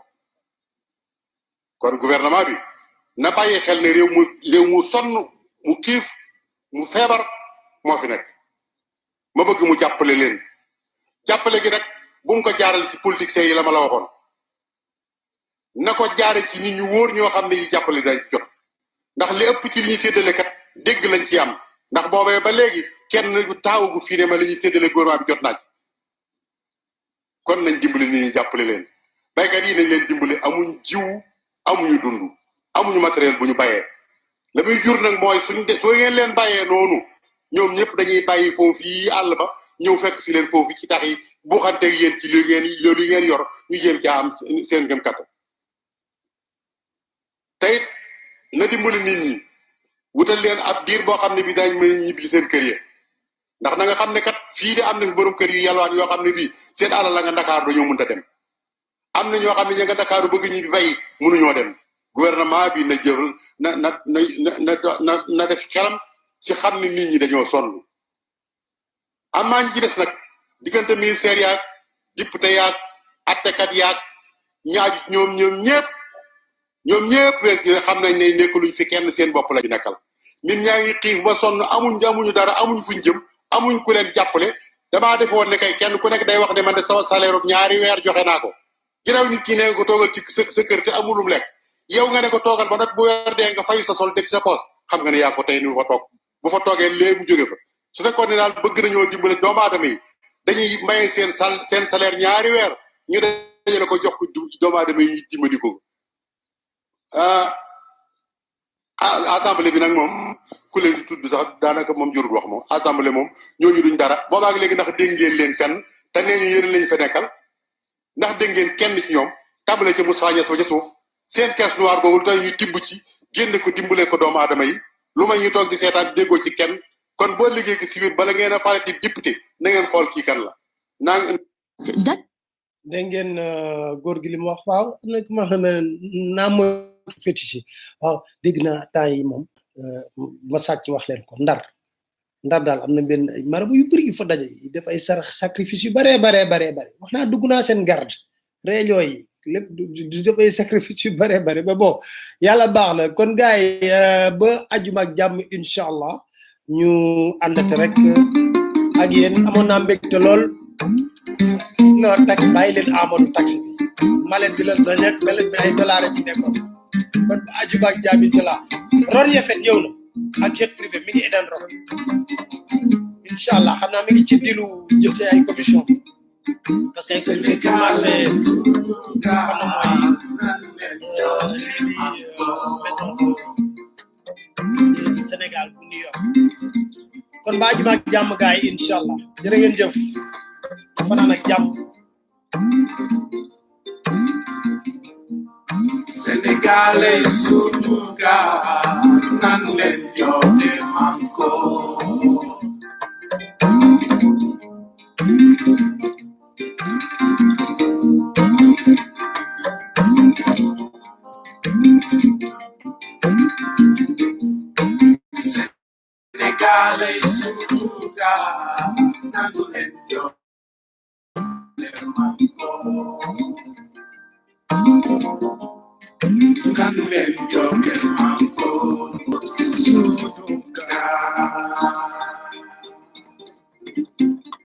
kon gouvernement bi na bàyyi xel ne réew mu sonn mu kiif mu feebar moo fi nekk ma bëgg mu jàppale leen jàppale gi nag bu mu ko jaaral ci politiciens yi la ma la waxoon na ko jaare ci nit ñu wóor ñoo xam ne yi jàppale dañ jot ndax li ëpp ci li ñuy séddale kat dégg lañ ci am ndax boobee ba léegi kenn taawagu fii ne ma li ñuy séddale gouvernement bi jot naa ci kon nañ dimbali nit ñi jàppale leen baykat yi nañ leen dimbali amuñ jiw amuñu dund amuñu matériel bu ñu bayee la muy jur nag mooy soo ngeen leen bàyyee noonu ñoom ñëpp dañuy bàyyi foofu yi àll ba ñëw fekk si leen foofu ci tax yi bu xanteeg yéen ci loolu yi ngeen yor ñu jéem caa am seen gëm kattan te it na dimbali nit ñi wutal leen ab diir boo xam ne bi dañ may ñibbi seen kër yi ndax na nga xam ne kat fii de am na fi borom kër yu yalwaan yoo xam ne bii seen alal la nga Dakar dañoo mënta dem am na ñoo xam ne ña nga Dakar bëgg ñibbi bay mënuñoo dem gouvernement bi na jël na def xelam ci xam ne nit ñi dañoo sonn am naa ñi ci des nag diggante ministère yaag député yaag attekat yaag ñaaj ñoom ñëpp xam nañ ne nekkuluñ fi kenn seen bopp la ci nekkal nit ñaa ngi xiif ba sonn amuñu dara amuñ fuñ jëm amuñ ku leen jàppale damaa defoon ne kay kenn ku nekk day wax ne man de sama salaire bu 2 weer joxe naa ko ginnaaw nit ki ne ko toogal ci sa kër te amulum lekk yow nga ne ko toogal ba nag bu weer dee nga fay sa sol def sa poos xam nga ne yaa ko tey ni fa toog bu fa toogee léegi mu jóge fa su fekkoon ne daal bëgg nañoo dimbale doomu aadama yi dañuy maye seen salaire 2 weer ñu dajale ko jox ko doomu aadama yi ñu dimbali ko assemblée bi nag moom ku leen di tudd sax daanaka moom jurul wax moom assemblée moom ñooñu duñ dara boobaag léegi ndax dégg ngeen leen fenn te nee ñu yéen lañu fa nekkal ndax dégg ngeen kenn ci ñoom tàmbale ca Moussa Niass ba ca suuf seen caisse noire boobu tey ñu tibb ci génne ko dimbale ko doomu aadama yi lu may ñu toog di seetaan déggoo ci kenn kon boo liggéey ki si biir bala ngeen a farati député na ngeen xool kii kan la dégg ngeen góor gi li mu wax waaw am na ku ma xam ne naa mooy fétiche waaw dégg naa temps yi moom ma sàcc wax leen ko ndar daal am na benn ay marabu yu bëri yu fa daje yi def ay sacrifice yu baree wax naa dugg naa seen garde réunion yi lépp du def ay sacrifice yu baree ba bon yàlla baax na kon gars yi ba ajuma ak jàmm incha allah ñu àndate rek ak yéen amoon naa mbégte lool non tax bàyyi leen Amadou taxi bi malet bi la dañet malet bi ay dollars ci nekkoon kon ba ajuma ak jàmm incha allah ron yefet ñëw na ak jet privé mi ngi Eden Rock incha allah xam naa mi ngi ci dilu jël ci ay commission parce que ay commission ci marché xam na mooy lii di maison de Sénégal bu New York kon ba ajuma ak jàmm gaay incha allah jërë ngeen jëf fanaan ak jàmm Sénégalais sunu gaal nan leen joote manko Sénégalais sunu gaal nan leen joote manko nan leen joote